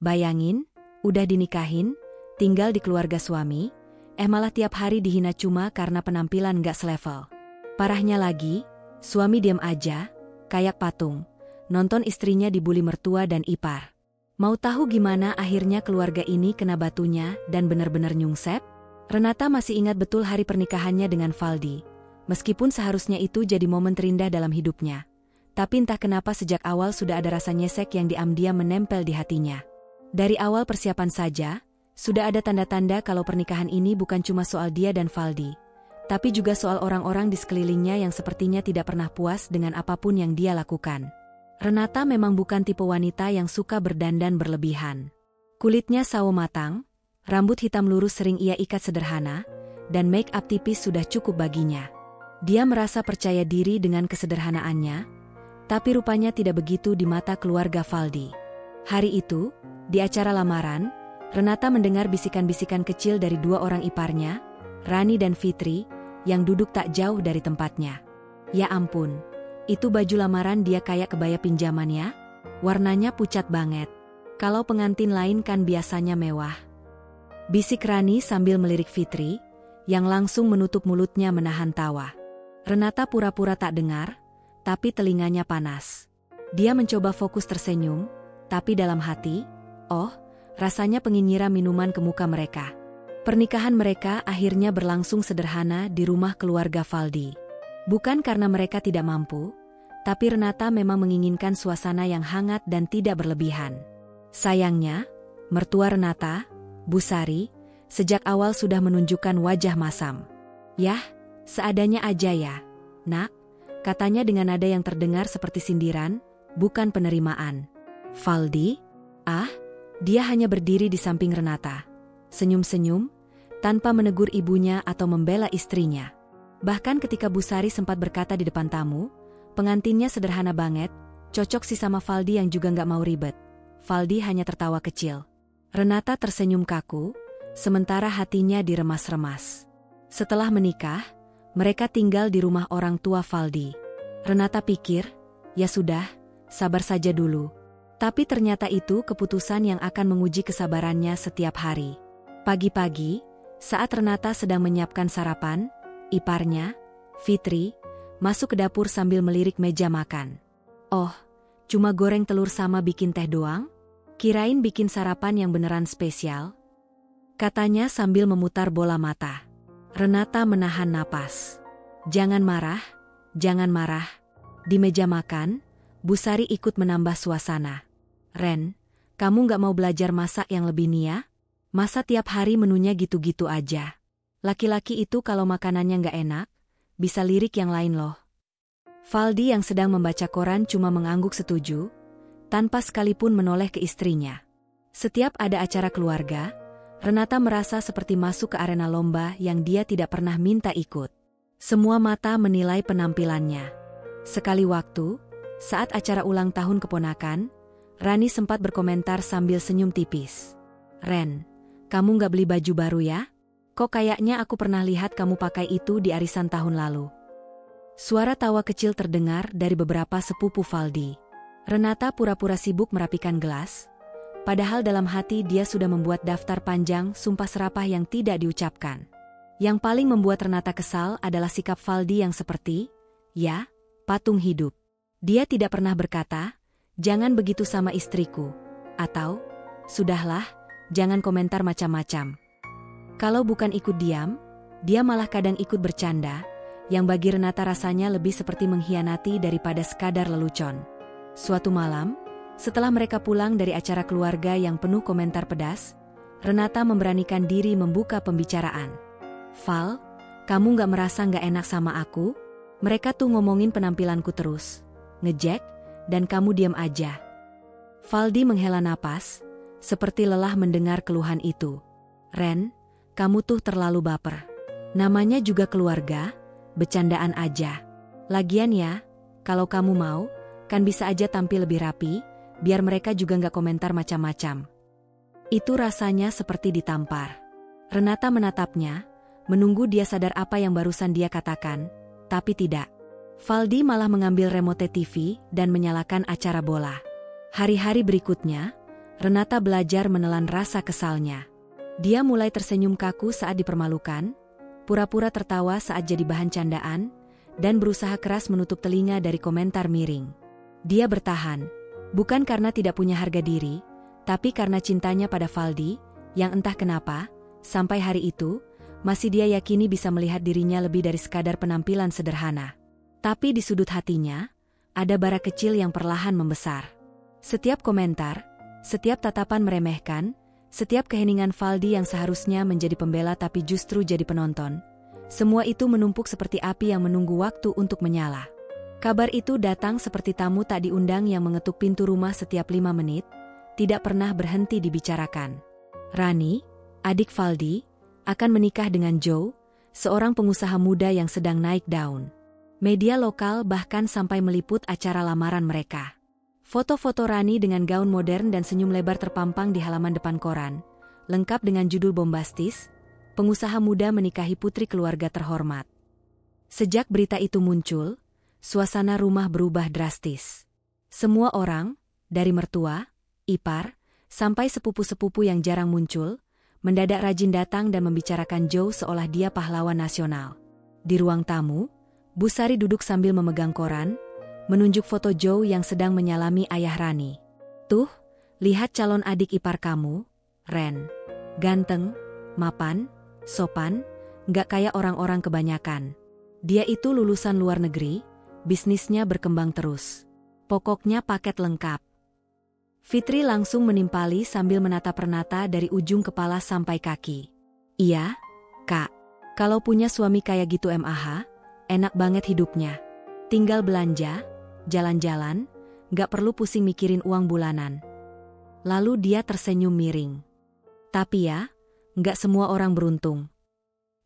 Bayangin, udah dinikahin, tinggal di keluarga suami, malah tiap hari dihina cuma karena penampilan gak selevel. Parahnya lagi, suami diam aja, kayak patung, nonton istrinya dibully mertua dan ipar. Mau tahu gimana akhirnya keluarga ini kena batunya dan bener-bener nyungsep? Renata masih ingat betul hari pernikahannya dengan Valdi. Meskipun seharusnya itu jadi momen terindah dalam hidupnya. Tapi entah kenapa sejak awal sudah ada rasa nyesek yang diam-diam menempel di hatinya. Dari awal persiapan saja, sudah ada tanda-tanda kalau pernikahan ini bukan cuma soal dia dan Valdi, tapi juga soal orang-orang di sekelilingnya yang sepertinya tidak pernah puas dengan apapun yang dia lakukan. Renata memang bukan tipe wanita yang suka berdandan berlebihan. Kulitnya sawo matang, rambut hitam lurus sering ia ikat sederhana, dan make up tipis sudah cukup baginya. Dia merasa percaya diri dengan kesederhanaannya, tapi rupanya tidak begitu di mata keluarga Valdi. Hari itu, di acara lamaran, Renata mendengar bisikan-bisikan kecil dari dua orang iparnya, Rani dan Fitri, yang duduk tak jauh dari tempatnya. Ya ampun, itu baju lamaran dia kayak kebaya pinjaman ya? Warnanya pucat banget. Kalau pengantin lain kan biasanya mewah. Bisik Rani sambil melirik Fitri, yang langsung menutup mulutnya menahan tawa. Renata pura-pura tak dengar, tapi telinganya panas. Dia mencoba fokus tersenyum, tapi dalam hati, rasanya pengen nyiram minuman ke muka mereka. Pernikahan mereka akhirnya berlangsung sederhana di rumah keluarga Valdi. Bukan karena mereka tidak mampu, tapi Renata memang menginginkan suasana yang hangat dan tidak berlebihan. Sayangnya, mertua Renata, Bu Sari, sejak awal sudah menunjukkan wajah masam. Yah, seadanya aja ya, nak, katanya dengan nada yang terdengar seperti sindiran, bukan penerimaan. Valdi? Dia hanya berdiri di samping Renata. Senyum-senyum, tanpa menegur ibunya atau membela istrinya. Bahkan ketika Bu Sari sempat berkata di depan tamu, pengantinnya sederhana banget, cocok sih sama Valdi yang juga gak mau ribet. Valdi hanya tertawa kecil. Renata tersenyum kaku, sementara hatinya diremas-remas. Setelah menikah, mereka tinggal di rumah orang tua Valdi. Renata pikir, ya sudah, sabar saja dulu. Tapi ternyata itu keputusan yang akan menguji kesabarannya setiap hari. Pagi-pagi, saat Renata sedang menyiapkan sarapan, iparnya, Fitri, masuk ke dapur sambil melirik meja makan. Oh, cuma goreng telur sama bikin teh doang? Kirain bikin sarapan yang beneran spesial? Katanya sambil memutar bola mata. Renata menahan napas. Jangan marah, jangan marah. Di meja makan, Bu Sari ikut menambah suasana. Ren, kamu gak mau belajar masak yang lebih nia? Masa tiap hari menunya gitu-gitu aja? Laki-laki itu kalau makanannya gak enak, bisa lirik yang lain loh. Valdi yang sedang membaca koran cuma mengangguk setuju, tanpa sekalipun menoleh ke istrinya. Setiap ada acara keluarga, Renata merasa seperti masuk ke arena lomba yang dia tidak pernah minta ikut. Semua mata menilai penampilannya. Sekali waktu, saat acara ulang tahun keponakan, Rani sempat berkomentar sambil senyum tipis. Ren, kamu gak beli baju baru ya? Kok kayaknya aku pernah lihat kamu pakai itu di arisan tahun lalu. Suara tawa kecil terdengar dari beberapa sepupu Valdi. Renata pura-pura sibuk merapikan gelas, padahal dalam hati dia sudah membuat daftar panjang sumpah serapah yang tidak diucapkan. Yang paling membuat Renata kesal adalah sikap Valdi yang seperti, ya, patung hidup. Dia tidak pernah berkata, jangan begitu sama istriku, atau, sudahlah, jangan komentar macam-macam. Kalau bukan ikut diam, dia malah kadang ikut bercanda, yang bagi Renata rasanya lebih seperti mengkhianati daripada sekadar lelucon. Suatu malam, setelah mereka pulang dari acara keluarga yang penuh komentar pedas, Renata memberanikan diri membuka pembicaraan. Val, kamu gak merasa gak enak sama aku? Mereka tuh ngomongin penampilanku terus, ngejek, dan kamu diam aja. Valdi menghela napas, seperti lelah mendengar keluhan itu. Ren, kamu tuh terlalu baper. Namanya juga keluarga, bercandaan aja. Lagian ya, kalau kamu mau, kan bisa aja tampil lebih rapi, biar mereka juga gak komentar macam-macam. Itu rasanya seperti ditampar. Renata menatapnya, menunggu dia sadar apa yang barusan dia katakan, tapi tidak. Valdi malah mengambil remote TV dan menyalakan acara bola. Hari-hari berikutnya, Renata belajar menelan rasa kesalnya. Dia mulai tersenyum kaku saat dipermalukan, pura-pura tertawa saat jadi bahan candaan, dan berusaha keras menutup telinga dari komentar miring. Dia bertahan, bukan karena tidak punya harga diri, tapi karena cintanya pada Valdi, yang entah kenapa, sampai hari itu, masih dia yakini bisa melihat dirinya lebih dari sekadar penampilan sederhana. Tapi di sudut hatinya, ada bara kecil yang perlahan membesar. Setiap komentar, setiap tatapan meremehkan, setiap keheningan Valdi yang seharusnya menjadi pembela tapi justru jadi penonton, semua itu menumpuk seperti api yang menunggu waktu untuk menyala. Kabar itu datang seperti tamu tak diundang yang mengetuk pintu rumah setiap 5 menit, tidak pernah berhenti dibicarakan. Rani, adik Valdi, akan menikah dengan Joe, seorang pengusaha muda yang sedang naik daun. Media lokal bahkan sampai meliput acara lamaran mereka. Foto-foto Rani dengan gaun modern dan senyum lebar terpampang di halaman depan koran, lengkap dengan judul bombastis, pengusaha muda menikahi putri keluarga terhormat. Sejak berita itu muncul, suasana rumah berubah drastis. Semua orang, dari mertua, ipar, sampai sepupu-sepupu yang jarang muncul, mendadak rajin datang dan membicarakan Joe seolah dia pahlawan nasional. Di ruang tamu, Bu Sari duduk sambil memegang koran, menunjuk foto Joe yang sedang menyalami ayah Rani. Tuh, lihat calon adik ipar kamu, Ren. Ganteng, mapan, sopan, nggak kayak orang-orang kebanyakan. Dia itu lulusan luar negeri, bisnisnya berkembang terus. Pokoknya paket lengkap. Fitri langsung menimpali sambil menatap Renata dari ujung kepala sampai kaki. Iya, Kak. Kalau punya suami kayak gitu MAH, enak banget hidupnya. Tinggal belanja, jalan-jalan, nggak perlu pusing mikirin uang bulanan. Lalu dia tersenyum miring. Tapi ya, nggak semua orang beruntung.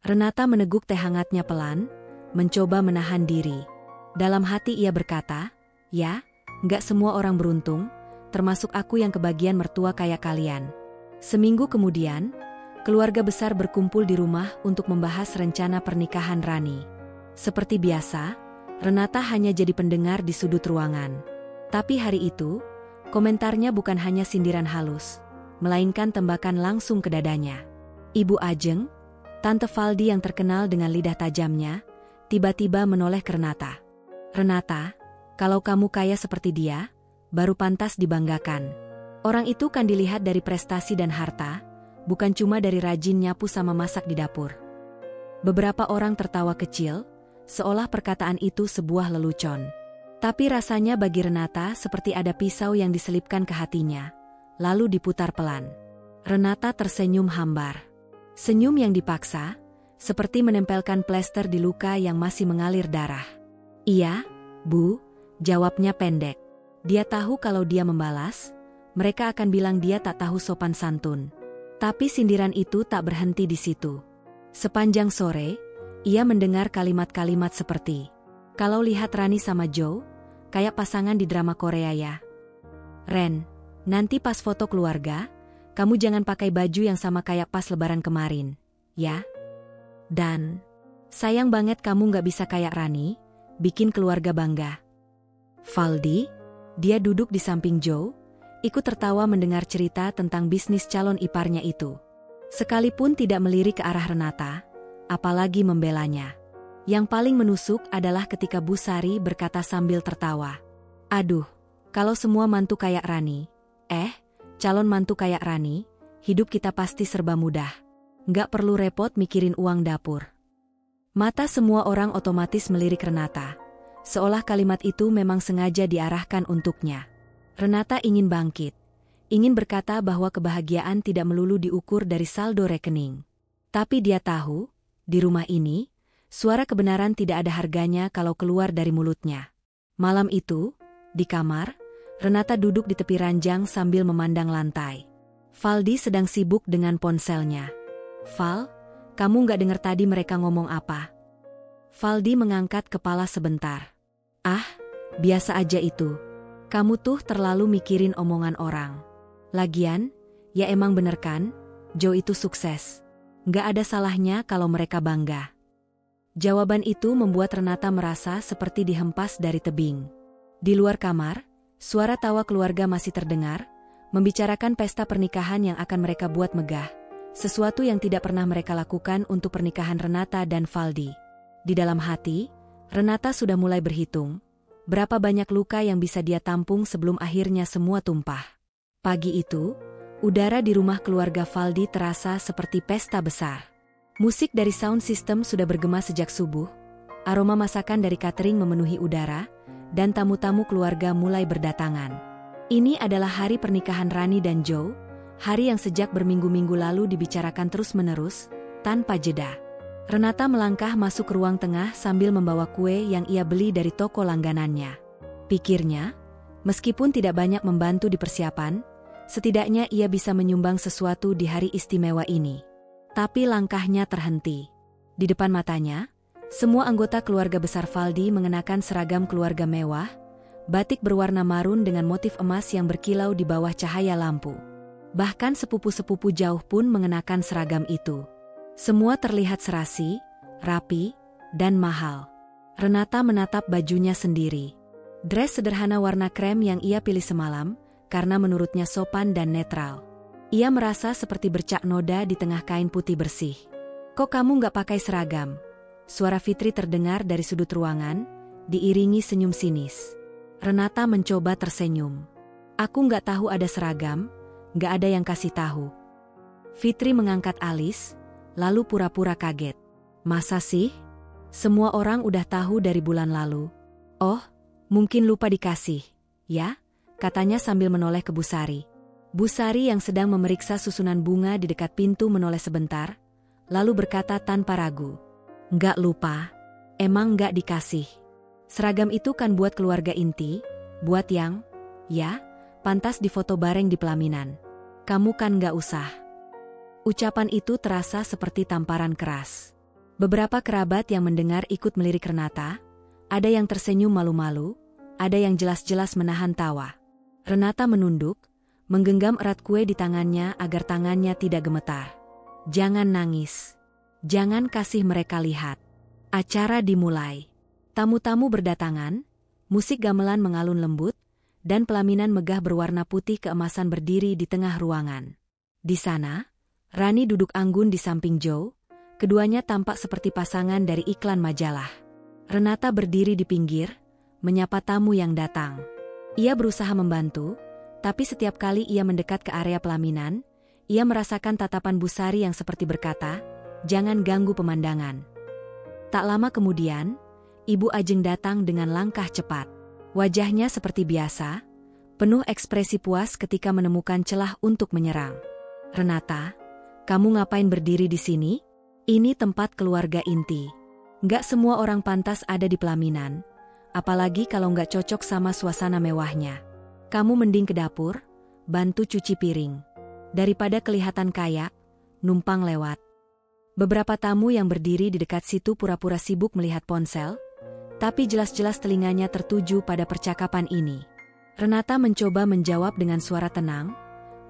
Renata meneguk teh hangatnya pelan, mencoba menahan diri. Dalam hati ia berkata, ya, nggak semua orang beruntung, termasuk aku yang kebagian mertua kayak kalian. Seminggu kemudian, keluarga besar berkumpul di rumah untuk membahas rencana pernikahan Rani. Seperti biasa, Renata hanya jadi pendengar di sudut ruangan. Tapi hari itu, komentarnya bukan hanya sindiran halus, melainkan tembakan langsung ke dadanya. Ibu Ajeng, Tante Valdi yang terkenal dengan lidah tajamnya, tiba-tiba menoleh ke Renata. Renata, kalau kamu kaya seperti dia, baru pantas dibanggakan. Orang itu kan dilihat dari prestasi dan harta, bukan cuma dari rajin nyapu sama masak di dapur. Beberapa orang tertawa kecil, seolah perkataan itu sebuah lelucon. Tapi rasanya bagi Renata seperti ada pisau yang diselipkan ke hatinya, lalu diputar pelan. Renata tersenyum hambar. Senyum yang dipaksa, seperti menempelkan plester di luka yang masih mengalir darah. Iya, Bu, jawabnya pendek. Dia tahu kalau dia membalas, mereka akan bilang dia tak tahu sopan santun. Tapi sindiran itu tak berhenti di situ. Sepanjang sore, ia mendengar kalimat-kalimat seperti, kalau lihat Rani sama Joe, kayak pasangan di drama Korea ya. Ren, nanti pas foto keluarga, kamu jangan pakai baju yang sama kayak pas lebaran kemarin, ya? Dan, sayang banget kamu gak bisa kayak Rani, bikin keluarga bangga. Valdi, dia duduk di samping Joe, ikut tertawa mendengar cerita tentang bisnis calon iparnya itu. Sekalipun tidak melirik ke arah Renata, apalagi membelanya. Yang paling menusuk adalah ketika Bu Sari berkata sambil tertawa. Aduh, kalau semua mantu kayak Rani, calon mantu kayak Rani, hidup kita pasti serba mudah. Nggak perlu repot mikirin uang dapur. Mata semua orang otomatis melirik Renata, seolah kalimat itu memang sengaja diarahkan untuknya. Renata ingin bangkit, ingin berkata bahwa kebahagiaan tidak melulu diukur dari saldo rekening. Tapi dia tahu, di rumah ini, suara kebenaran tidak ada harganya kalau keluar dari mulutnya. Malam itu, di kamar, Renata duduk di tepi ranjang sambil memandang lantai. Valdi sedang sibuk dengan ponselnya. Val, kamu gak dengar tadi mereka ngomong apa? Valdi mengangkat kepala sebentar. Ah, biasa aja itu. Kamu tuh terlalu mikirin omongan orang. Lagian, ya emang bener kan, Joe itu sukses. Gak ada salahnya kalau mereka bangga. Jawaban itu membuat Renata merasa seperti dihempas dari tebing. Di luar kamar, suara tawa keluarga masih terdengar, membicarakan pesta pernikahan yang akan mereka buat megah, sesuatu yang tidak pernah mereka lakukan untuk pernikahan Renata dan Valdi. Di dalam hati, Renata sudah mulai berhitung, berapa banyak luka yang bisa dia tampung sebelum akhirnya semua tumpah. Pagi itu, udara di rumah keluarga Valdi terasa seperti pesta besar. Musik dari sound system sudah bergema sejak subuh, aroma masakan dari catering memenuhi udara, dan tamu-tamu keluarga mulai berdatangan. Ini adalah hari pernikahan Rani dan Joe, hari yang sejak berminggu-minggu lalu dibicarakan terus-menerus, tanpa jeda. Renata melangkah masuk ke ruang tengah sambil membawa kue yang ia beli dari toko langganannya. Pikirnya, meskipun tidak banyak membantu di persiapan, setidaknya ia bisa menyumbang sesuatu di hari istimewa ini. Tapi langkahnya terhenti. Di depan matanya, semua anggota keluarga besar Valdi mengenakan seragam keluarga mewah, batik berwarna marun dengan motif emas yang berkilau di bawah cahaya lampu. Bahkan sepupu-sepupu jauh pun mengenakan seragam itu. Semua terlihat serasi, rapi, dan mahal. Renata menatap bajunya sendiri. Dress sederhana warna krem yang ia pilih semalam, karena menurutnya sopan dan netral. Ia merasa seperti bercak noda di tengah kain putih bersih. "Kok kamu nggak pakai seragam?" Suara Fitri terdengar dari sudut ruangan, diiringi senyum sinis. Renata mencoba tersenyum. "Aku nggak tahu ada seragam, nggak ada yang kasih tahu." Fitri mengangkat alis, lalu pura-pura kaget. "Masa sih? Semua orang udah tahu dari bulan lalu." "Oh, mungkin lupa dikasih, ya?" katanya sambil menoleh ke Bu Sari. Bu Sari yang sedang memeriksa susunan bunga di dekat pintu menoleh sebentar, lalu berkata tanpa ragu, "Nggak lupa, emang nggak dikasih. Seragam itu kan buat keluarga inti, buat yang, ya, pantas difoto bareng di pelaminan. Kamu kan nggak usah." Ucapan itu terasa seperti tamparan keras. Beberapa kerabat yang mendengar ikut melirik Renata, ada yang tersenyum malu-malu, ada yang jelas-jelas menahan tawa. Renata menunduk, menggenggam erat kue di tangannya agar tangannya tidak gemetar. "Jangan nangis. Jangan kasih mereka lihat." Acara dimulai. Tamu-tamu berdatangan, musik gamelan mengalun lembut, dan pelaminan megah berwarna putih keemasan berdiri di tengah ruangan. Di sana, Rani duduk anggun di samping Joe, keduanya tampak seperti pasangan dari iklan majalah. Renata berdiri di pinggir, menyapa tamu yang datang. Ia berusaha membantu, tapi setiap kali ia mendekat ke area pelaminan, ia merasakan tatapan Bu Sari yang seperti berkata, "Jangan ganggu pemandangan." Tak lama kemudian, Ibu Ajeng datang dengan langkah cepat. Wajahnya seperti biasa, penuh ekspresi puas ketika menemukan celah untuk menyerang. "Renata, kamu ngapain berdiri di sini? Ini tempat keluarga inti. Nggak semua orang pantas ada di pelaminan, apalagi kalau nggak cocok sama suasana mewahnya. Kamu mending ke dapur, bantu cuci piring. Daripada kelihatan kaya, numpang lewat." Beberapa tamu yang berdiri di dekat situ pura-pura sibuk melihat ponsel, tapi jelas-jelas telinganya tertuju pada percakapan ini. Renata mencoba menjawab dengan suara tenang,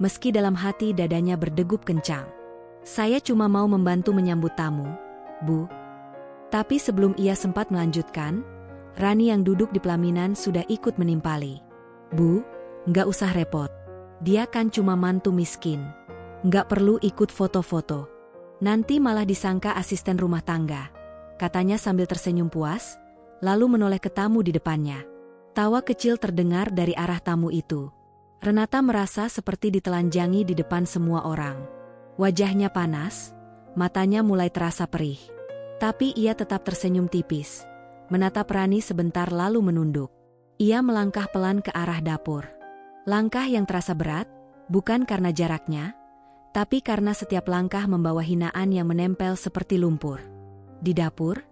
meski dalam hati dadanya berdegup kencang. "Saya cuma mau membantu menyambut tamu, Bu." Tapi sebelum ia sempat melanjutkan, Rani yang duduk di pelaminan sudah ikut menimpali. "Bu, nggak usah repot. Dia kan cuma mantu miskin. Nggak perlu ikut foto-foto. Nanti malah disangka asisten rumah tangga," katanya sambil tersenyum puas, lalu menoleh ke tamu di depannya. Tawa kecil terdengar dari arah tamu itu. Renata merasa seperti ditelanjangi di depan semua orang. Wajahnya panas, matanya mulai terasa perih. Tapi ia tetap tersenyum tipis, menatap Rani sebentar lalu menunduk. Ia melangkah pelan ke arah dapur. Langkah yang terasa berat, bukan karena jaraknya, tapi karena setiap langkah membawa hinaan yang menempel seperti lumpur. Di dapur,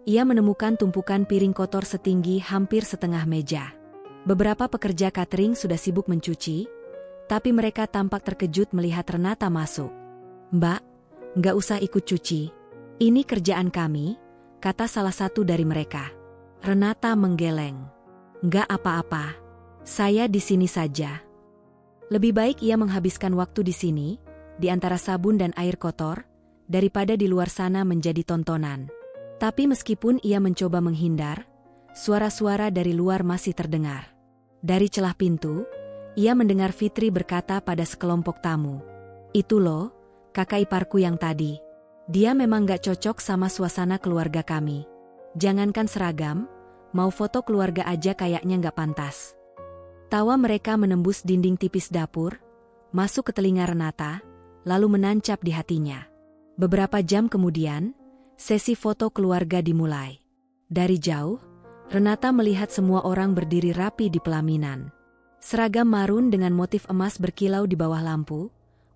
ia menemukan tumpukan piring kotor setinggi hampir setengah meja. Beberapa pekerja catering sudah sibuk mencuci, tapi mereka tampak terkejut melihat Renata masuk. "Mbak, nggak usah ikut cuci. Ini kerjaan kami," kata salah satu dari mereka. Renata menggeleng. "Nggak apa-apa. Saya di sini saja." Lebih baik ia menghabiskan waktu di sini, di antara sabun dan air kotor, daripada di luar sana menjadi tontonan. Tapi meskipun ia mencoba menghindar, suara-suara dari luar masih terdengar. Dari celah pintu, Ia mendengar Fitri berkata pada sekelompok tamu. Itu loh, kakak iparku yang tadi. Dia memang gak cocok sama suasana keluarga kami. Jangankan seragam, mau foto keluarga aja kayaknya gak pantas. Tawa mereka menembus dinding tipis dapur, masuk ke telinga Renata, lalu menancap di hatinya. Beberapa jam kemudian, sesi foto keluarga dimulai. Dari jauh, Renata melihat semua orang berdiri rapi di pelaminan. Seragam marun dengan motif emas berkilau di bawah lampu,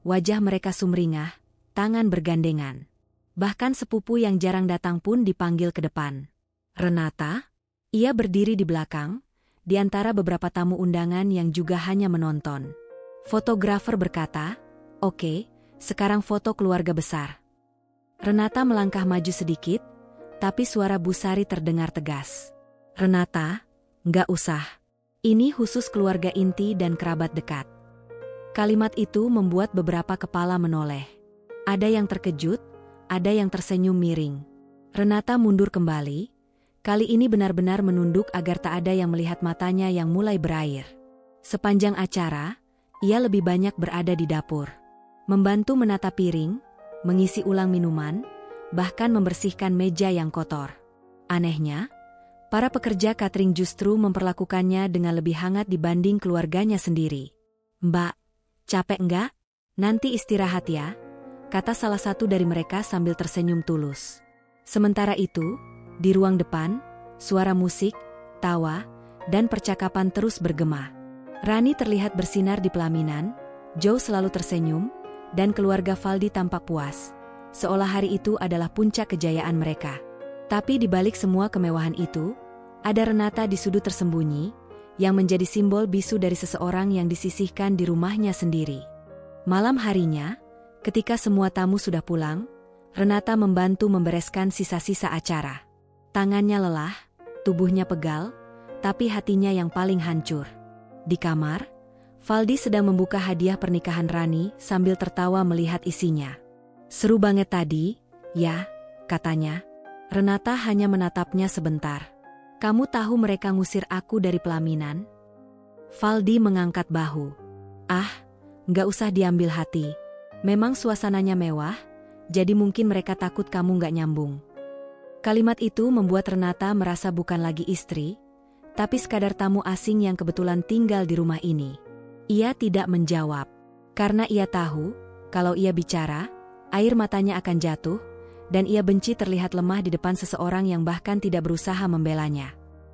wajah mereka sumringah, tangan bergandengan. Bahkan sepupu yang jarang datang pun dipanggil ke depan. Renata? Ia berdiri di belakang, di antara beberapa tamu undangan yang juga hanya menonton. Fotografer berkata, "Oke, sekarang foto keluarga besar." Renata melangkah maju sedikit, tapi suara Bu Sari terdengar tegas. "Renata, nggak usah. Ini khusus keluarga inti dan kerabat dekat." Kalimat itu membuat beberapa kepala menoleh. Ada yang terkejut, ada yang tersenyum miring. Renata mundur kembali, kali ini benar-benar menunduk agar tak ada yang melihat matanya yang mulai berair. Sepanjang acara, ia lebih banyak berada di dapur. Membantu menata piring, mengisi ulang minuman, bahkan membersihkan meja yang kotor. Anehnya, para pekerja catering justru memperlakukannya dengan lebih hangat dibanding keluarganya sendiri. "Mbak, capek enggak? Nanti istirahat ya," kata salah satu dari mereka sambil tersenyum tulus. Sementara itu, di ruang depan, suara musik, tawa, dan percakapan terus bergema. Rani terlihat bersinar di pelaminan, Joe selalu tersenyum, dan keluarga Valdi tampak puas, seolah hari itu adalah puncak kejayaan mereka. Tapi di balik semua kemewahan itu, ada Renata di sudut tersembunyi, yang menjadi simbol bisu dari seseorang yang disisihkan di rumahnya sendiri. Malam harinya, ketika semua tamu sudah pulang, Renata membantu membereskan sisa-sisa acara. Tangannya lelah, tubuhnya pegal, tapi hatinya yang paling hancur. Di kamar, Valdi sedang membuka hadiah pernikahan Rani sambil tertawa melihat isinya. "Seru banget tadi, ya," katanya. Renata hanya menatapnya sebentar. "Kamu tahu mereka ngusir aku dari pelaminan?" Valdi mengangkat bahu. "Ah, nggak usah diambil hati. Memang suasananya mewah, jadi mungkin mereka takut kamu nggak nyambung." Kalimat itu membuat Renata merasa bukan lagi istri, tapi sekadar tamu asing yang kebetulan tinggal di rumah ini. Ia tidak menjawab, karena ia tahu, kalau ia bicara, air matanya akan jatuh, dan ia benci terlihat lemah di depan seseorang yang bahkan tidak berusaha membelanya.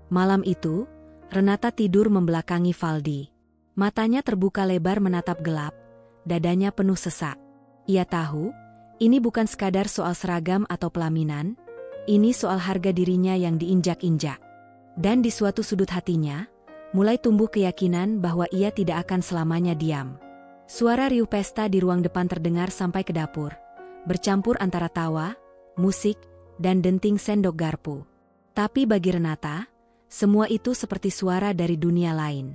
Malam itu, Renata tidur membelakangi Valdi. Matanya terbuka lebar menatap gelap, dadanya penuh sesak. Ia tahu, ini bukan sekadar soal seragam atau pelaminan, ini soal harga dirinya yang diinjak-injak. Dan di suatu sudut hatinya, mulai tumbuh keyakinan bahwa ia tidak akan selamanya diam. Suara riuh pesta di ruang depan terdengar sampai ke dapur, bercampur antara tawa, musik, dan denting sendok garpu. Tapi bagi Renata, semua itu seperti suara dari dunia lain.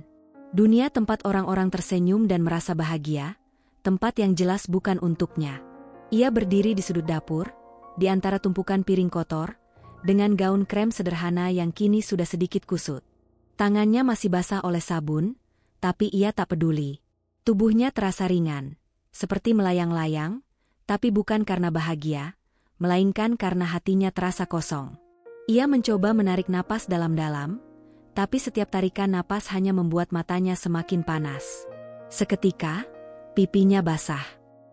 Dunia tempat orang-orang tersenyum dan merasa bahagia, tempat yang jelas bukan untuknya. Ia berdiri di sudut dapur, di antara tumpukan piring kotor, dengan gaun krem sederhana yang kini sudah sedikit kusut. Tangannya masih basah oleh sabun, tapi ia tak peduli. Tubuhnya terasa ringan, seperti melayang-layang, tapi bukan karena bahagia, melainkan karena hatinya terasa kosong. Ia mencoba menarik napas dalam-dalam, tapi setiap tarikan napas hanya membuat matanya semakin panas. Seketika, pipinya basah.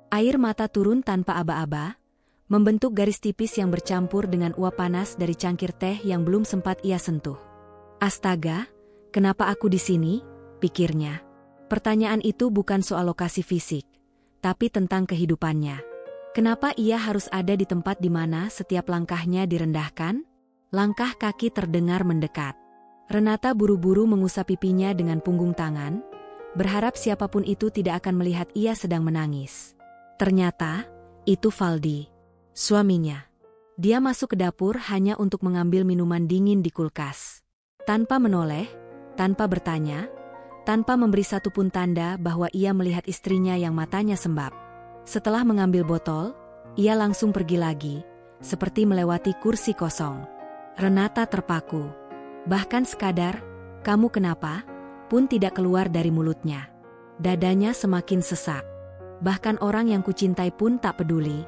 Air mata turun tanpa aba-aba, membentuk garis tipis yang bercampur dengan uap panas dari cangkir teh yang belum sempat ia sentuh. "Astaga, kenapa aku di sini?" pikirnya. Pertanyaan itu bukan soal lokasi fisik, tapi tentang kehidupannya. Kenapa ia harus ada di tempat di mana setiap langkahnya direndahkan? Langkah kaki terdengar mendekat. Renata buru-buru mengusap pipinya dengan punggung tangan, berharap siapapun itu tidak akan melihat ia sedang menangis. Ternyata, itu Valdi, suaminya. Dia masuk ke dapur hanya untuk mengambil minuman dingin di kulkas. Tanpa menoleh, tanpa bertanya, tanpa memberi satupun tanda bahwa ia melihat istrinya yang matanya sembab. Setelah mengambil botol, ia langsung pergi lagi, seperti melewati kursi kosong. Renata terpaku. Bahkan sekadar, "Kamu kenapa?" pun tidak keluar dari mulutnya. Dadanya semakin sesak. Bahkan orang yang kucintai pun tak peduli.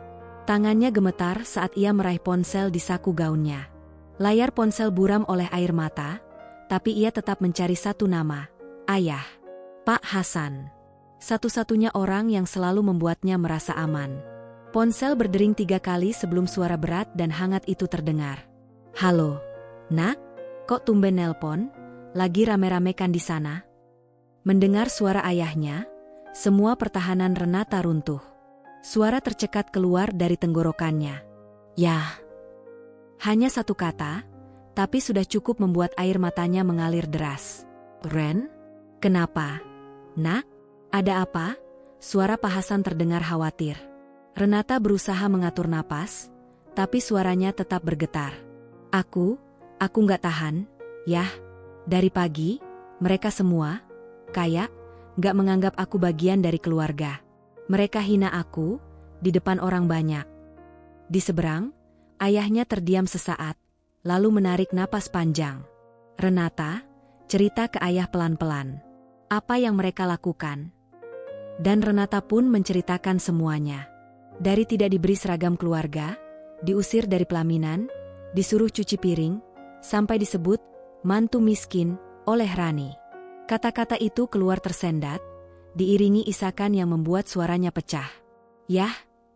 Tangannya gemetar saat ia meraih ponsel di saku gaunnya. Layar ponsel buram oleh air mata, tapi ia tetap mencari satu nama. Ayah. Pak Hasan. Satu-satunya orang yang selalu membuatnya merasa aman. Ponsel berdering 3 kali sebelum suara berat dan hangat itu terdengar. Halo, Nak? Kok tumben nelpon? Lagi rame-rame kan di sana? Mendengar suara ayahnya, semua pertahanan Renata runtuh. Suara tercekat keluar dari tenggorokannya. Yah. Hanya satu kata, tapi sudah cukup membuat air matanya mengalir deras. Ren? Kenapa? Nak? Ada apa? Suara Pak Hasan terdengar khawatir. Renata berusaha mengatur napas, tapi suaranya tetap bergetar. Aku nggak tahan, yah. Dari pagi, mereka semua, kayak, nggak menganggap aku bagian dari keluarga. Mereka hina aku, di depan orang banyak. Di seberang, ayahnya terdiam sesaat, lalu menarik napas panjang. Renata, cerita ke ayah pelan-pelan. Apa yang mereka lakukan? Dan Renata pun menceritakan semuanya. Dari tidak diberi seragam keluarga, diusir dari pelaminan, disuruh cuci piring, sampai disebut mantu miskin oleh Rani. Kata-kata itu keluar tersendat, diiringi isakan yang membuat suaranya pecah. Yah,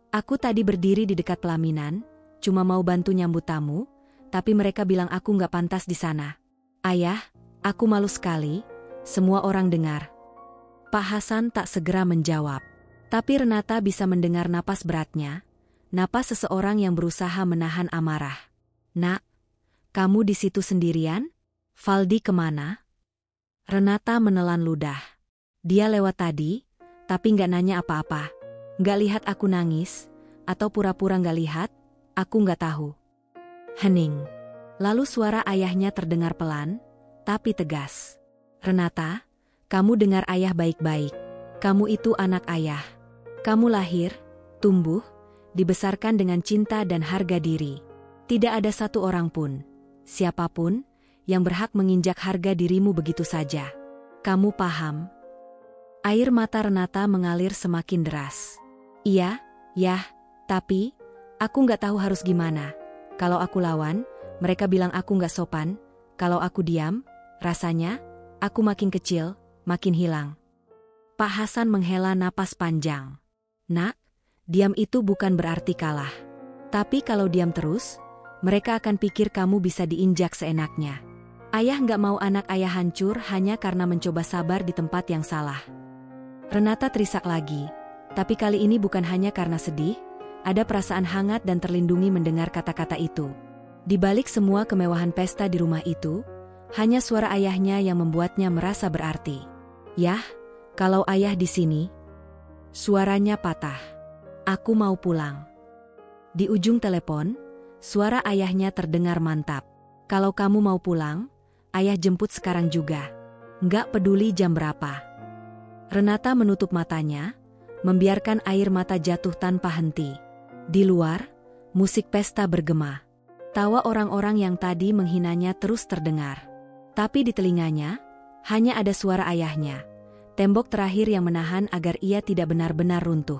aku tadi berdiri di dekat pelaminan, cuma mau bantu nyambut tamu, tapi mereka bilang aku nggak pantas di sana. Ayah, aku malu sekali, semua orang dengar. Pak Hasan tak segera menjawab. Tapi Renata bisa mendengar napas beratnya, napas seseorang yang berusaha menahan amarah. Nak, kamu di situ sendirian? Valdi kemana? Renata menelan ludah. Dia lewat tadi, tapi nggak nanya apa-apa. Nggak lihat aku nangis, atau pura-pura nggak lihat, aku nggak tahu. Hening. Lalu suara ayahnya terdengar pelan, tapi tegas. Renata, kamu dengar ayah baik-baik. Kamu itu anak ayah. Kamu lahir, tumbuh, dibesarkan dengan cinta dan harga diri. Tidak ada satu orang pun, siapapun, yang berhak menginjak harga dirimu begitu saja. Kamu paham? Air mata Renata mengalir semakin deras. Iya, yah, tapi, aku nggak tahu harus gimana. Kalau aku lawan, mereka bilang aku nggak sopan. Kalau aku diam, rasanya, aku makin kecil, makin hilang. Pak Hasan menghela napas panjang. Nak, diam itu bukan berarti kalah. Tapi kalau diam terus, mereka akan pikir kamu bisa diinjak seenaknya. Ayah nggak mau anak ayah hancur hanya karena mencoba sabar di tempat yang salah. Renata terisak lagi, tapi kali ini bukan hanya karena sedih, ada perasaan hangat dan terlindungi mendengar kata-kata itu. Di balik semua kemewahan pesta di rumah itu, hanya suara ayahnya yang membuatnya merasa berarti. Yah, kalau ayah di sini. Suaranya patah. Aku mau pulang. Di ujung telepon, suara ayahnya terdengar mantap. Kalau kamu mau pulang, ayah jemput sekarang juga. Nggak peduli jam berapa. Renata menutup matanya, membiarkan air mata jatuh tanpa henti. Di luar, musik pesta bergema. Tawa orang-orang yang tadi menghinanya terus terdengar. Tapi di telinganya, hanya ada suara ayahnya. Tembok terakhir yang menahan agar ia tidak benar-benar runtuh.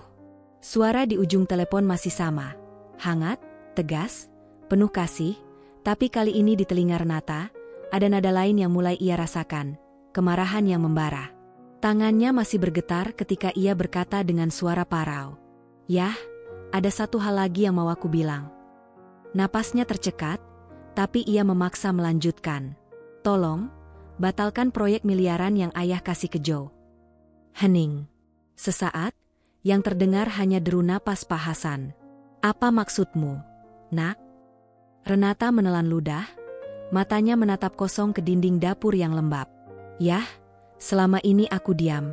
Suara di ujung telepon masih sama. Hangat, tegas, penuh kasih, tapi kali ini di telinga Renata, ada nada lain yang mulai ia rasakan, kemarahan yang membara. Tangannya masih bergetar ketika ia berkata dengan suara parau. Yah, ada satu hal lagi yang mau aku bilang. Napasnya tercekat, tapi ia memaksa melanjutkan. Tolong, batalkan proyek miliaran yang ayah kasih ke Joe. Hening. Sesaat, yang terdengar hanya deru napas Pak Hasan. Apa maksudmu, Nak? Renata menelan ludah, matanya menatap kosong ke dinding dapur yang lembab. Yah, selama ini aku diam.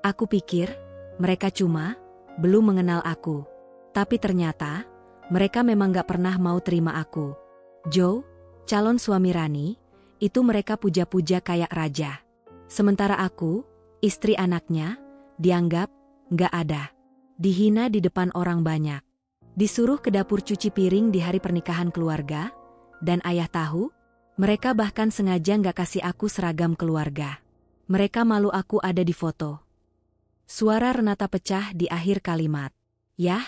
Aku pikir, mereka cuma belum mengenal aku. Tapi ternyata, mereka memang gak pernah mau terima aku. Joe, calon suami Rani, itu mereka puja-puja kayak raja. Sementara aku, istri anaknya, dianggap gak ada. Dihina di depan orang banyak. Disuruh ke dapur cuci piring di hari pernikahan keluarga, dan ayah tahu, mereka bahkan sengaja gak kasih aku seragam keluarga. Mereka malu aku ada di foto. Suara Renata pecah di akhir kalimat. Yah,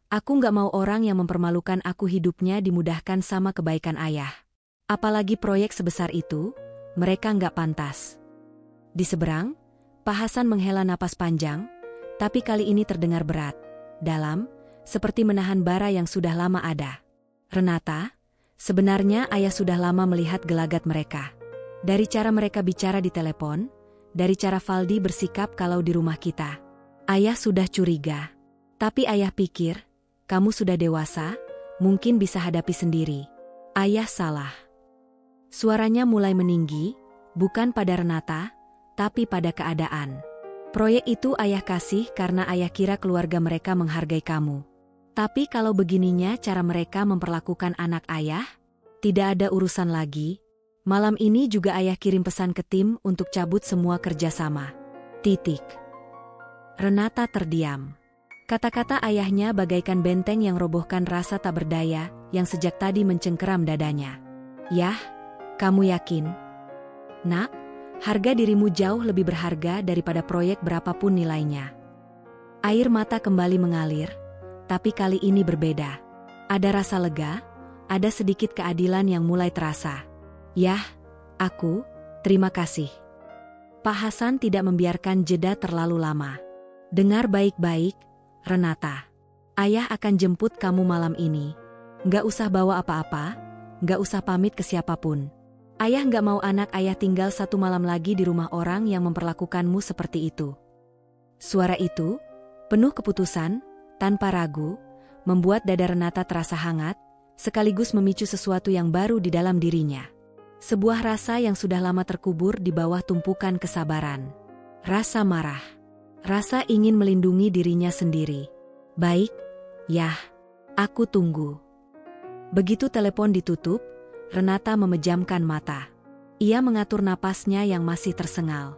aku nggak mau orang yang mempermalukan aku hidupnya dimudahkan sama kebaikan ayah. Apalagi proyek sebesar itu, mereka nggak pantas. Di seberang, Pak Hasan menghela napas panjang, tapi kali ini terdengar berat, dalam, seperti menahan bara yang sudah lama ada. Renata, sebenarnya ayah sudah lama melihat gelagat mereka. Dari cara mereka bicara di telepon, dari cara Valdi bersikap kalau di rumah kita. Ayah sudah curiga. Tapi ayah pikir, kamu sudah dewasa, mungkin bisa hadapi sendiri. Ayah salah. Suaranya mulai meninggi, bukan pada Renata, tapi pada keadaan. Proyek itu ayah kasih karena ayah kira keluarga mereka menghargai kamu. Tapi kalau begininya cara mereka memperlakukan anak ayah, tidak ada urusan lagi. Malam ini juga ayah kirim pesan ke tim untuk cabut semua kerjasama. Titik. Renata terdiam. Kata-kata ayahnya bagaikan benteng yang robohkan rasa tak berdaya yang sejak tadi mencengkeram dadanya. Yah, kamu yakin? Nak, harga dirimu jauh lebih berharga daripada proyek berapapun nilainya. Air mata kembali mengalir, tapi kali ini berbeda. Ada rasa lega, ada sedikit keadilan yang mulai terasa. Yah, terima kasih. Pak Hasan tidak membiarkan jeda terlalu lama. Dengar baik-baik, Renata. Ayah akan jemput kamu malam ini. Nggak usah bawa apa-apa, nggak usah pamit ke siapapun. Ayah nggak mau anak ayah tinggal satu malam lagi di rumah orang yang memperlakukanmu seperti itu. Suara itu, penuh keputusan, tanpa ragu, membuat dada Renata terasa hangat, sekaligus memicu sesuatu yang baru di dalam dirinya. Sebuah rasa yang sudah lama terkubur di bawah tumpukan kesabaran. Rasa marah. Rasa ingin melindungi dirinya sendiri. Baik, yah, aku tunggu. Begitu telepon ditutup, Renata memejamkan mata. Ia mengatur napasnya yang masih tersengal.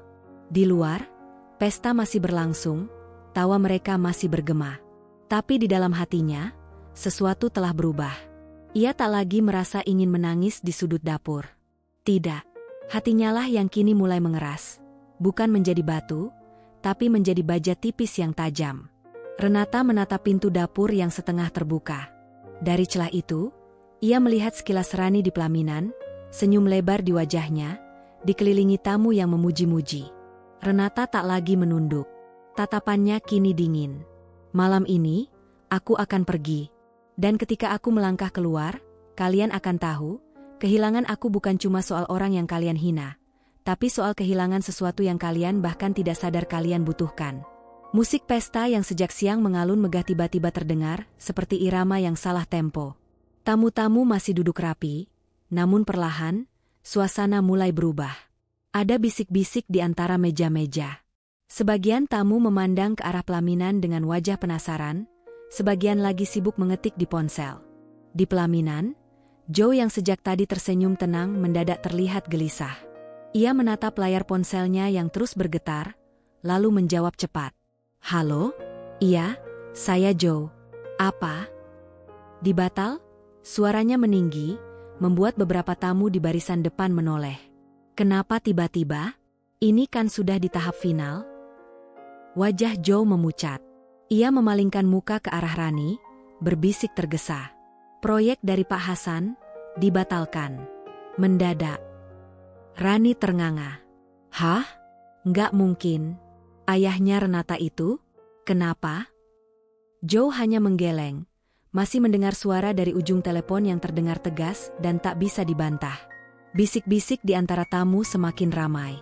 Di luar, pesta masih berlangsung, tawa mereka masih bergema. Tapi di dalam hatinya, sesuatu telah berubah. Ia tak lagi merasa ingin menangis di sudut dapur. Tidak, hatinya lah yang kini mulai mengeras. Bukan menjadi batu, tapi menjadi baja tipis yang tajam. Renata menatap pintu dapur yang setengah terbuka. Dari celah itu, ia melihat sekilas Rani di pelaminan, senyum lebar di wajahnya, dikelilingi tamu yang memuji-muji. Renata tak lagi menunduk. Tatapannya kini dingin. Malam ini, aku akan pergi. Dan ketika aku melangkah keluar, kalian akan tahu, kehilangan aku bukan cuma soal orang yang kalian hina, tapi soal kehilangan sesuatu yang kalian bahkan tidak sadar kalian butuhkan. Musik pesta yang sejak siang mengalun megah tiba-tiba terdengar, seperti irama yang salah tempo. Tamu-tamu masih duduk rapi, namun perlahan, suasana mulai berubah. Ada bisik-bisik di antara meja-meja. Sebagian tamu memandang ke arah pelaminan dengan wajah penasaran, sebagian lagi sibuk mengetik di ponsel. Di pelaminan, Joe yang sejak tadi tersenyum tenang mendadak terlihat gelisah. Ia menatap layar ponselnya yang terus bergetar, lalu menjawab cepat. Halo? Iya, saya Joe. Apa? Dibatal? Suaranya meninggi, membuat beberapa tamu di barisan depan menoleh. Kenapa tiba-tiba? Ini kan sudah di tahap final. Wajah Joe memucat. Ia memalingkan muka ke arah Rani, berbisik tergesa. Proyek dari Pak Hasan, dibatalkan. Mendadak. Rani ternganga. Hah? Nggak mungkin. Ayahnya Renata itu? Kenapa? Joe hanya menggeleng. Masih mendengar suara dari ujung telepon yang terdengar tegas dan tak bisa dibantah. Bisik-bisik di antara tamu semakin ramai.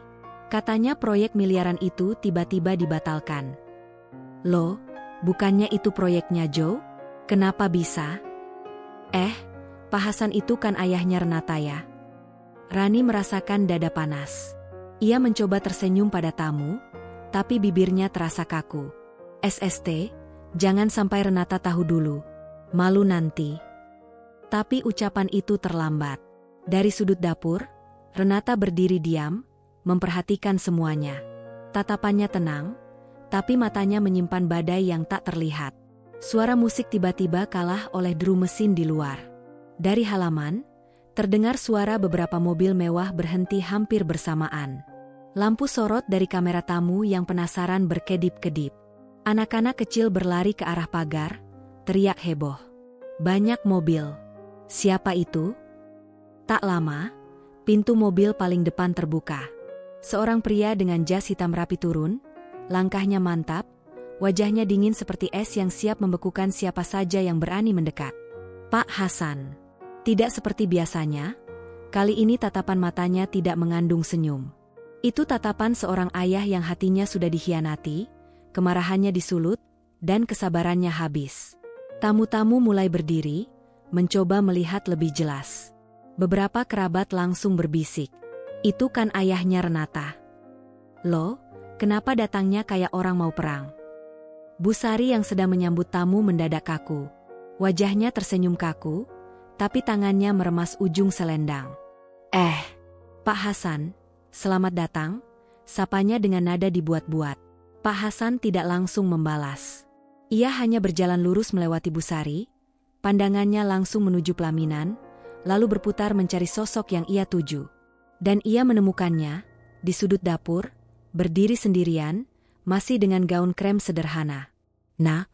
Katanya proyek miliaran itu tiba-tiba dibatalkan. Loh, bukannya itu proyeknya Joe? Kenapa bisa? Pak Hasan itu kan ayahnya Renata ya? Rani merasakan dada panas. Ia mencoba tersenyum pada tamu, tapi bibirnya terasa kaku. SST, jangan sampai Renata tahu dulu. Malu nanti. Tapi ucapan itu terlambat. Dari sudut dapur, Renata berdiri diam, memperhatikan semuanya. Tatapannya tenang, tapi matanya menyimpan badai yang tak terlihat. Suara musik tiba-tiba kalah oleh deru mesin di luar. Dari halaman, terdengar suara beberapa mobil mewah berhenti hampir bersamaan. Lampu sorot dari kamera tamu yang penasaran berkedip-kedip. Anak-anak kecil berlari ke arah pagar, teriak heboh. Banyak mobil. Siapa itu? Tak lama, pintu mobil paling depan terbuka. Seorang pria dengan jas hitam rapi turun, langkahnya mantap, wajahnya dingin seperti es yang siap membekukan siapa saja yang berani mendekat. Pak Hasan. Tidak seperti biasanya, kali ini tatapan matanya tidak mengandung senyum. Itu tatapan seorang ayah yang hatinya sudah dikhianati, kemarahannya disulut, dan kesabarannya habis. Tamu-tamu mulai berdiri, mencoba melihat lebih jelas. Beberapa kerabat langsung berbisik. Itu kan ayahnya Renata. Loh, kenapa datangnya kayak orang mau perang? Bu Sari yang sedang menyambut tamu mendadak kaku. Wajahnya tersenyum kaku, tapi tangannya meremas ujung selendang. Pak Hasan, selamat datang, sapanya dengan nada dibuat-buat. Pak Hasan tidak langsung membalas. Ia hanya berjalan lurus melewati Bu Sari, pandangannya langsung menuju pelaminan, lalu berputar mencari sosok yang ia tuju. Dan ia menemukannya, di sudut dapur, berdiri sendirian, masih dengan gaun krem sederhana. Nak?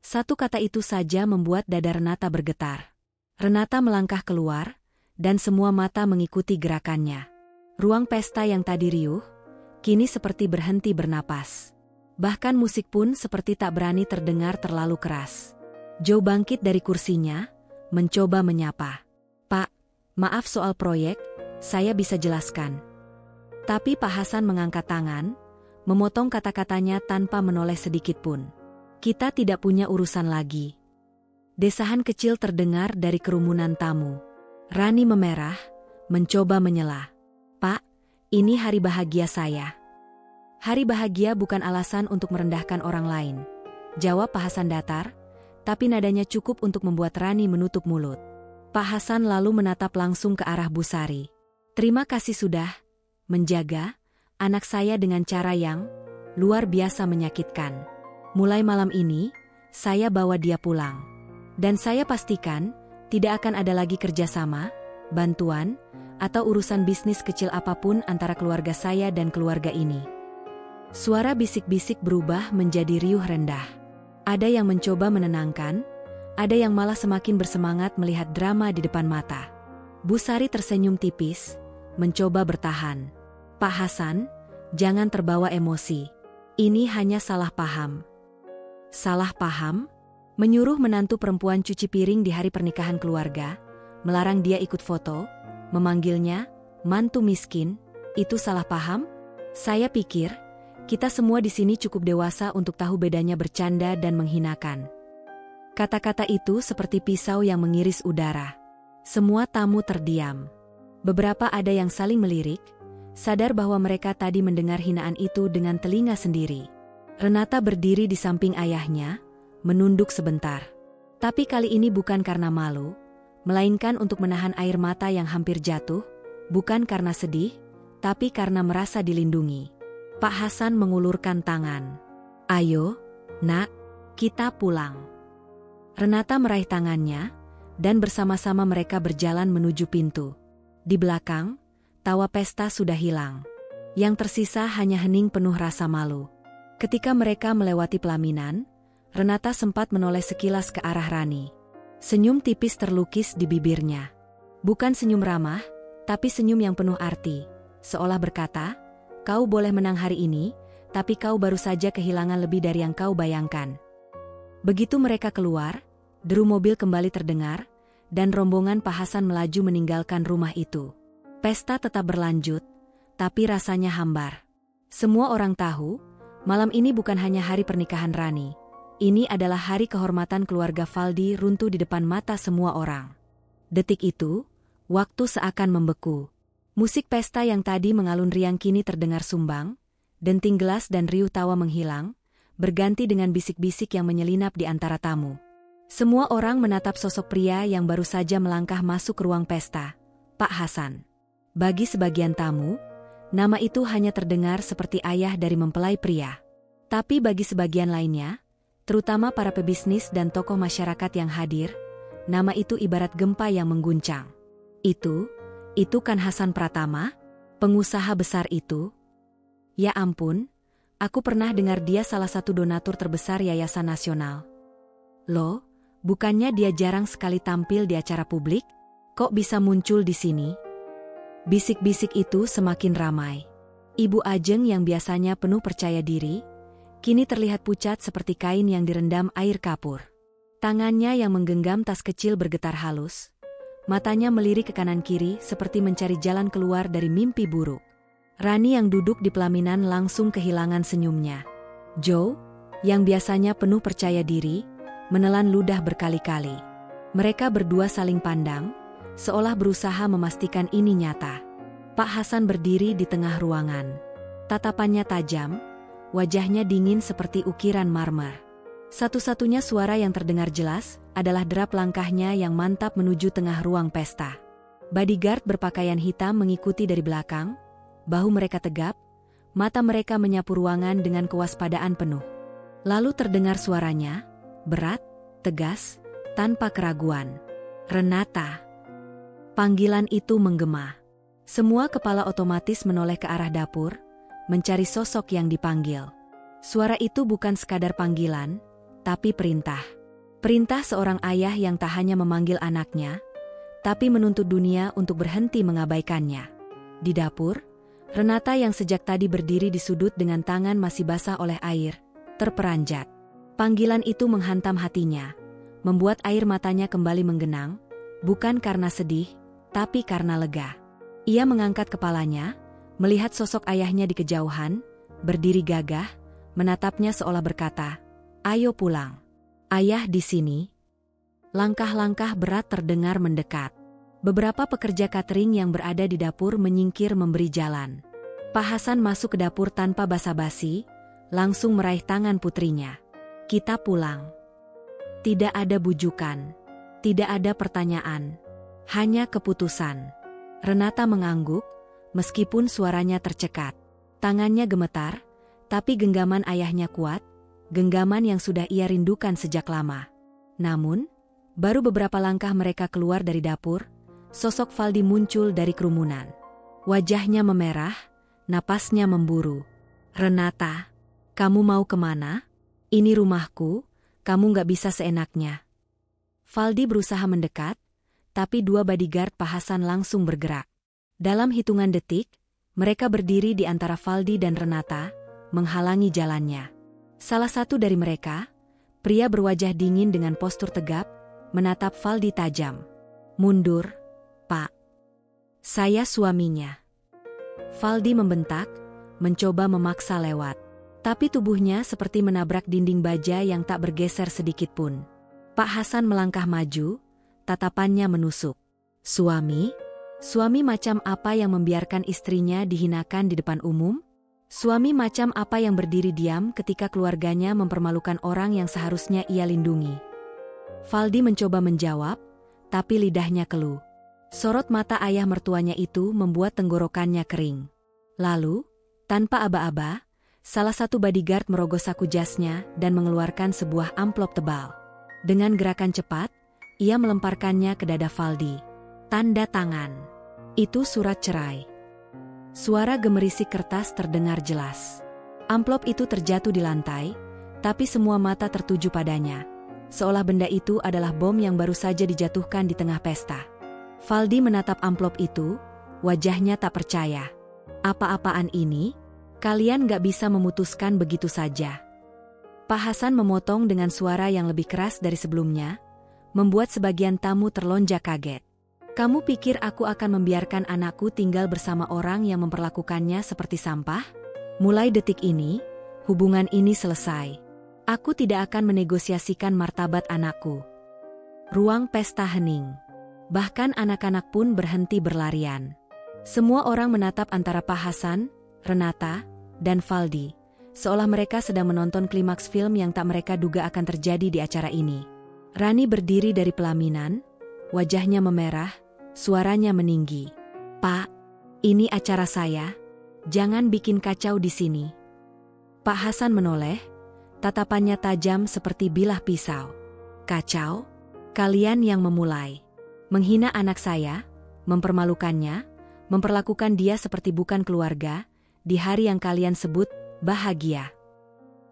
Satu kata itu saja membuat dada Renata bergetar. Renata melangkah keluar, dan semua mata mengikuti gerakannya. Ruang pesta yang tadi riuh, kini seperti berhenti bernapas. Bahkan musik pun seperti tak berani terdengar terlalu keras. Joe bangkit dari kursinya, mencoba menyapa. Pak, maaf soal proyek, saya bisa jelaskan. Tapi Pak Hasan mengangkat tangan, memotong kata-katanya tanpa menoleh sedikit pun. Kita tidak punya urusan lagi. Desahan kecil terdengar dari kerumunan tamu. Rani memerah, mencoba menyela. Pak, ini hari bahagia saya. Hari bahagia bukan alasan untuk merendahkan orang lain. Jawab Pak Hasan datar, tapi nadanya cukup untuk membuat Rani menutup mulut. Pak Hasan lalu menatap langsung ke arah Bu Sari. Terima kasih sudah menjaga anak saya dengan cara yang luar biasa menyakitkan. Mulai malam ini, saya bawa dia pulang. Dan saya pastikan, tidak akan ada lagi kerjasama, bantuan, atau urusan bisnis kecil apapun antara keluarga saya dan keluarga ini. Suara bisik-bisik berubah menjadi riuh rendah. Ada yang mencoba menenangkan, ada yang malah semakin bersemangat melihat drama di depan mata. Bu Sari tersenyum tipis, mencoba bertahan. Pak Hasan, jangan terbawa emosi. Ini hanya salah paham. Salah paham? Menyuruh menantu perempuan cuci piring di hari pernikahan keluarga, melarang dia ikut foto, memanggilnya mantu miskin, itu salah paham? Saya pikir, kita semua di sini cukup dewasa untuk tahu bedanya bercanda dan menghinakan. Kata-kata itu seperti pisau yang mengiris udara. Semua tamu terdiam. Beberapa ada yang saling melirik, sadar bahwa mereka tadi mendengar hinaan itu dengan telinga sendiri. Renata berdiri di samping ayahnya, menunduk sebentar. Tapi kali ini bukan karena malu, melainkan untuk menahan air mata yang hampir jatuh, bukan karena sedih, tapi karena merasa dilindungi. Pak Hasan mengulurkan tangan. Ayo, nak, kita pulang. Renata meraih tangannya, dan bersama-sama mereka berjalan menuju pintu. Di belakang, tawa pesta sudah hilang. Yang tersisa hanya hening penuh rasa malu. Ketika mereka melewati pelaminan, Renata sempat menoleh sekilas ke arah Rani. Senyum tipis terlukis di bibirnya. Bukan senyum ramah, tapi senyum yang penuh arti. Seolah berkata, kau boleh menang hari ini, tapi kau baru saja kehilangan lebih dari yang kau bayangkan. Begitu mereka keluar, deru mobil kembali terdengar, dan rombongan Pak Hasan melaju meninggalkan rumah itu. Pesta tetap berlanjut, tapi rasanya hambar. Semua orang tahu, malam ini bukan hanya hari pernikahan Rani. Ini adalah hari kehormatan keluarga Valdi runtuh di depan mata semua orang. Detik itu, waktu seakan membeku. Musik pesta yang tadi mengalun riang kini terdengar sumbang, denting gelas dan riuh tawa menghilang, berganti dengan bisik-bisik yang menyelinap di antara tamu. Semua orang menatap sosok pria yang baru saja melangkah masuk ke ruang pesta, Pak Hasan. Bagi sebagian tamu, nama itu hanya terdengar seperti ayah dari mempelai pria. Tapi bagi sebagian lainnya, terutama para pebisnis dan tokoh masyarakat yang hadir, nama itu ibarat gempa yang mengguncang. Itu kan Hasan Pratama, pengusaha besar itu, Ya ampun, aku pernah dengar dia salah satu donatur terbesar Yayasan Nasional. Loh, bukannya dia jarang sekali tampil di acara publik? Kok bisa muncul di sini? Bisik-bisik itu semakin ramai. Ibu Ajeng yang biasanya penuh percaya diri, kini terlihat pucat seperti kain yang direndam air kapur. Tangannya yang menggenggam tas kecil bergetar halus. Matanya melirik ke kanan-kiri seperti mencari jalan keluar dari mimpi buruk. Rani yang duduk di pelaminan langsung kehilangan senyumnya. Joe, yang biasanya penuh percaya diri, menelan ludah berkali-kali. Mereka berdua saling pandang, seolah berusaha memastikan ini nyata. Pak Hasan berdiri di tengah ruangan. Tatapannya tajam, wajahnya dingin seperti ukiran marmer. Satu-satunya suara yang terdengar jelas adalah derap langkahnya yang mantap menuju tengah ruang pesta. Bodyguard berpakaian hitam mengikuti dari belakang, bahu mereka tegap, mata mereka menyapu ruangan dengan kewaspadaan penuh. Lalu terdengar suaranya, berat, tegas, tanpa keraguan. Renata. Panggilan itu menggema. Semua kepala otomatis menoleh ke arah dapur, mencari sosok yang dipanggil. Suara itu bukan sekadar panggilan, tapi perintah. Perintah seorang ayah yang tak hanya memanggil anaknya, tapi menuntut dunia untuk berhenti mengabaikannya. Di dapur, Renata yang sejak tadi berdiri di sudut dengan tangan masih basah oleh air, terperanjat. Panggilan itu menghantam hatinya, membuat air matanya kembali menggenang, bukan karena sedih, tapi karena lega. Ia mengangkat kepalanya, melihat sosok ayahnya di kejauhan, berdiri gagah, menatapnya seolah berkata, "Ayo pulang. Ayah di sini." Langkah-langkah berat terdengar mendekat. Beberapa pekerja catering yang berada di dapur menyingkir memberi jalan. Pak Hasan masuk ke dapur tanpa basa-basi, langsung meraih tangan putrinya. "Kita pulang." Tidak ada bujukan, tidak ada pertanyaan, hanya keputusan. Renata mengangguk, meskipun suaranya tercekat. Tangannya gemetar, tapi genggaman ayahnya kuat, genggaman yang sudah ia rindukan sejak lama. Namun, baru beberapa langkah mereka keluar dari dapur, sosok Valdi muncul dari kerumunan. Wajahnya memerah, napasnya memburu. "Renata, kamu mau kemana? Ini rumahku, kamu gak bisa seenaknya." Valdi berusaha mendekat, tapi dua bodyguard Pak Hasan langsung bergerak. Dalam hitungan detik, mereka berdiri di antara Valdi dan Renata, menghalangi jalannya. Salah satu dari mereka, pria berwajah dingin dengan postur tegap, menatap Valdi tajam. "Mundur, Pak. Saya suaminya." Valdi membentak, mencoba memaksa lewat. Tapi tubuhnya seperti menabrak dinding baja yang tak bergeser sedikit pun. Pak Hasan melangkah maju, tatapannya menusuk. "Suami? Suami macam apa yang membiarkan istrinya dihinakan di depan umum? Suami macam apa yang berdiri diam ketika keluarganya mempermalukan orang yang seharusnya ia lindungi?" Valdi mencoba menjawab, tapi lidahnya keluh. Sorot mata ayah mertuanya itu membuat tenggorokannya kering. Lalu, tanpa aba-aba, salah satu bodyguard merogoh saku jasnya dan mengeluarkan sebuah amplop tebal. Dengan gerakan cepat, ia melemparkannya ke dada Valdi. Tanda tangan. Itu surat cerai. Suara gemerisik kertas terdengar jelas. Amplop itu terjatuh di lantai, tapi semua mata tertuju padanya, seolah benda itu adalah bom yang baru saja dijatuhkan di tengah pesta. Valdi menatap amplop itu, wajahnya tak percaya. "Apa-apaan ini? Kalian gak bisa memutuskan begitu saja." Pak Hasan memotong dengan suara yang lebih keras dari sebelumnya, membuat sebagian tamu terlonjak kaget. "Kamu pikir aku akan membiarkan anakku tinggal bersama orang yang memperlakukannya seperti sampah? Mulai detik ini, hubungan ini selesai. Aku tidak akan menegosiasikan martabat anakku." Ruang pesta hening. Bahkan anak-anak pun berhenti berlarian. Semua orang menatap antara Pak Hasan, Renata, dan Valdi, seolah mereka sedang menonton klimaks film yang tak mereka duga akan terjadi di acara ini. Rani berdiri dari pelaminan, wajahnya memerah, suaranya meninggi. "Pak, ini acara saya, jangan bikin kacau di sini." Pak Hasan menoleh, tatapannya tajam seperti bilah pisau. "Kacau? Kalian yang memulai. Menghina anak saya, mempermalukannya, memperlakukan dia seperti bukan keluarga, di hari yang kalian sebut bahagia.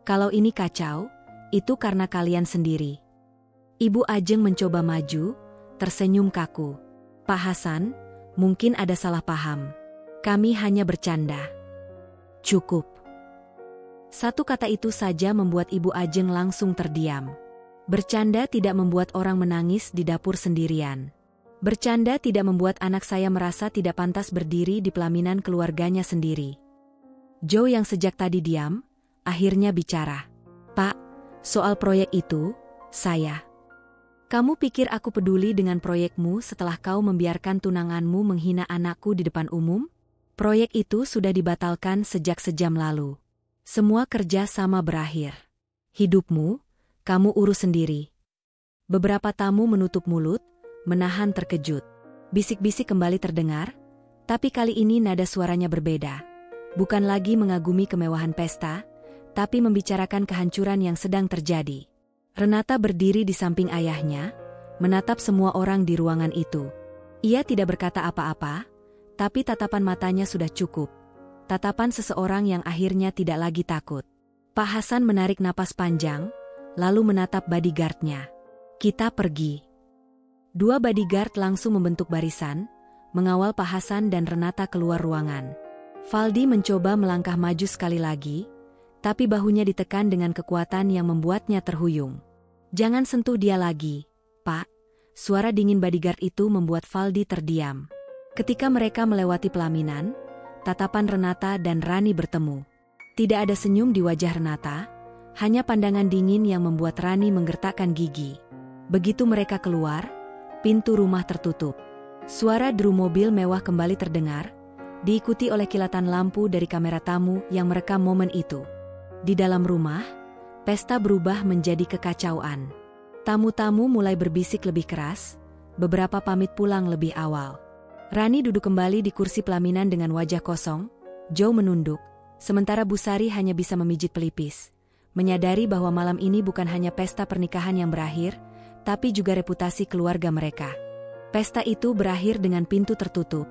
Kalau ini kacau, itu karena kalian sendiri. Ibu Ajeng mencoba maju, tersenyum kaku. Pak Hasan, mungkin ada salah paham. Kami hanya bercanda. Cukup. Satu kata itu saja membuat Ibu Ajeng langsung terdiam. Bercanda tidak membuat orang menangis di dapur sendirian. Bercanda tidak membuat anak saya merasa tidak pantas berdiri di pelaminan keluarganya sendiri. Joe yang sejak tadi diam, akhirnya bicara. Pak, soal proyek itu, saya. Kamu pikir aku peduli dengan proyekmu setelah kau membiarkan tunanganmu menghina anakku di depan umum? Proyek itu sudah dibatalkan sejak sejam lalu. Semua kerja sama berakhir. Hidupmu, kamu urus sendiri. Beberapa tamu menutup mulut, menahan terkejut. Bisik-bisik kembali terdengar, tapi kali ini nada suaranya berbeda. Bukan lagi mengagumi kemewahan pesta, tapi membicarakan kehancuran yang sedang terjadi. Renata berdiri di samping ayahnya, menatap semua orang di ruangan itu. Ia tidak berkata apa-apa, tapi tatapan matanya sudah cukup. Tatapan seseorang yang akhirnya tidak lagi takut. Pak Hasan menarik napas panjang, lalu menatap bodyguard-nya. Kita pergi. Dua bodyguard langsung membentuk barisan, mengawal Pak Hasan dan Renata keluar ruangan. Valdi mencoba melangkah maju sekali lagi, tapi bahunya ditekan dengan kekuatan yang membuatnya terhuyung. Jangan sentuh dia lagi, Pak. Suara dingin bodyguard itu membuat Valdi terdiam. Ketika mereka melewati pelaminan, tatapan Renata dan Rani bertemu. Tidak ada senyum di wajah Renata, hanya pandangan dingin yang membuat Rani menggertakkan gigi. Begitu mereka keluar, pintu rumah tertutup. Suara deru mobil mewah kembali terdengar, diikuti oleh kilatan lampu dari kamera tamu yang merekam momen itu. Di dalam rumah, pesta berubah menjadi kekacauan. Tamu-tamu mulai berbisik lebih keras, beberapa pamit pulang lebih awal. Rani duduk kembali di kursi pelaminan dengan wajah kosong. Joe menunduk, sementara Bu Sari hanya bisa memijit pelipis, menyadari bahwa malam ini bukan hanya pesta pernikahan yang berakhir, tapi juga reputasi keluarga mereka. Pesta itu berakhir dengan pintu tertutup,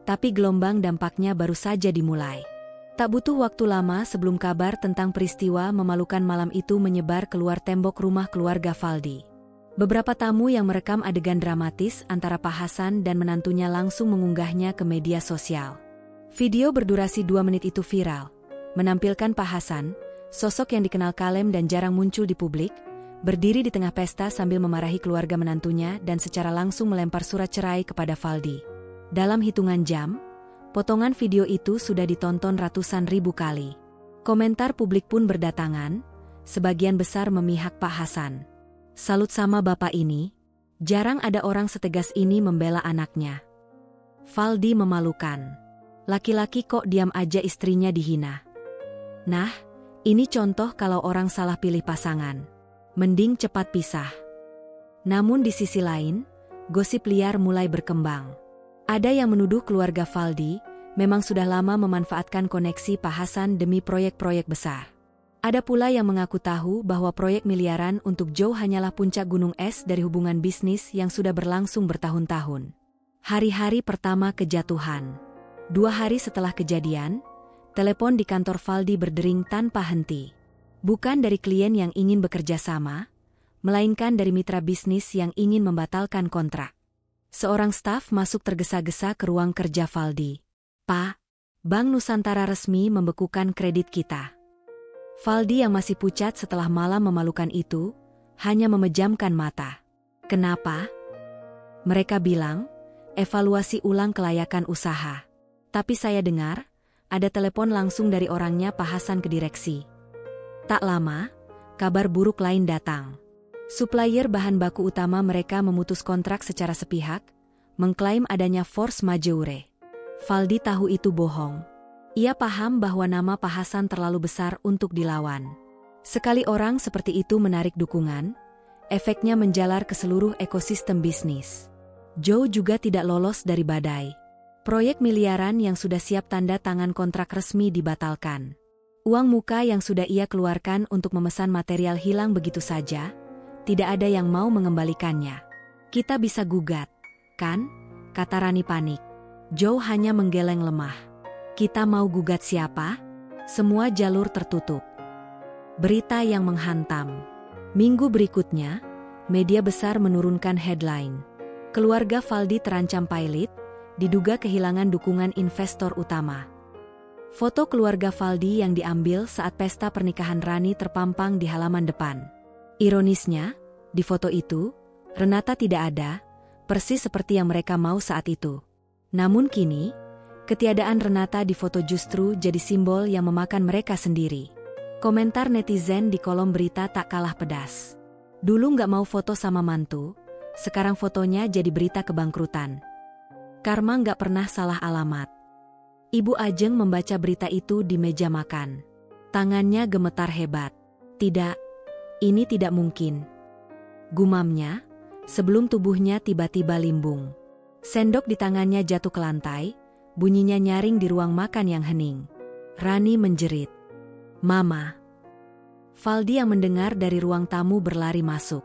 tapi gelombang dampaknya baru saja dimulai. Tak butuh waktu lama sebelum kabar tentang peristiwa memalukan malam itu menyebar keluar tembok rumah keluarga Valdi. Beberapa tamu yang merekam adegan dramatis antara Pak Hasan dan menantunya langsung mengunggahnya ke media sosial. Video berdurasi 2 menit itu viral, menampilkan Pak Hasan, sosok yang dikenal kalem dan jarang muncul di publik, berdiri di tengah pesta sambil memarahi keluarga menantunya dan secara langsung melempar surat cerai kepada Valdi. Dalam hitungan jam, potongan video itu sudah ditonton ratusan ribu kali. Komentar publik pun berdatangan, sebagian besar memihak Pak Hasan. Salut sama bapak ini, jarang ada orang setegas ini membela anaknya. Valdi memalukan. Laki-laki kok diam aja istrinya dihina. Nah, ini contoh kalau orang salah pilih pasangan. Mending cepat pisah. Namun di sisi lain, gosip liar mulai berkembang. Ada yang menuduh keluarga Valdi memang sudah lama memanfaatkan koneksi Pak Hasan demi proyek-proyek besar. Ada pula yang mengaku tahu bahwa proyek miliaran untuk Joe hanyalah puncak gunung es dari hubungan bisnis yang sudah berlangsung bertahun-tahun. Hari-hari pertama kejatuhan. 2 hari setelah kejadian, telepon di kantor Valdi berdering tanpa henti. Bukan dari klien yang ingin bekerja sama, melainkan dari mitra bisnis yang ingin membatalkan kontrak. Seorang staf masuk tergesa-gesa ke ruang kerja Valdi. Pak, Bank Nusantara resmi membekukan kredit kita. Valdi yang masih pucat setelah malam memalukan itu, hanya memejamkan mata. Kenapa? Mereka bilang, evaluasi ulang kelayakan usaha. Tapi saya dengar, ada telepon langsung dari orangnya Pak Hasan ke direksi. Tak lama, kabar buruk lain datang. Supplier bahan baku utama mereka memutus kontrak secara sepihak, mengklaim adanya force majeure. Valdi tahu itu bohong. Ia paham bahwa nama Pak Hasan terlalu besar untuk dilawan. Sekali orang seperti itu menarik dukungan, efeknya menjalar ke seluruh ekosistem bisnis. Joe juga tidak lolos dari badai. Proyek miliaran yang sudah siap tanda tangan kontrak resmi dibatalkan. Uang muka yang sudah ia keluarkan untuk memesan material hilang begitu saja, tidak ada yang mau mengembalikannya. Kita bisa gugat, kan? Kata Rani panik. Joe hanya menggeleng lemah. Kita mau gugat siapa? Semua jalur tertutup. Berita yang menghantam. Minggu berikutnya, media besar menurunkan headline. Keluarga Valdi terancam pailit, diduga kehilangan dukungan investor utama. Foto keluarga Valdi yang diambil saat pesta pernikahan Rani terpampang di halaman depan. Ironisnya, di foto itu, Renata tidak ada, persis seperti yang mereka mau saat itu. Namun kini, ketiadaan Renata di foto justru jadi simbol yang memakan mereka sendiri. Komentar netizen di kolom berita tak kalah pedas. Dulu nggak mau foto sama mantu, sekarang fotonya jadi berita kebangkrutan. Karma nggak pernah salah alamat. Ibu Ajeng membaca berita itu di meja makan. Tangannya gemetar hebat. Tidak, ini tidak mungkin. Gumamnya, sebelum tubuhnya tiba-tiba limbung. Sendok di tangannya jatuh ke lantai, bunyinya nyaring di ruang makan yang hening. Rani menjerit. Mama. Valdi yang mendengar dari ruang tamu berlari masuk.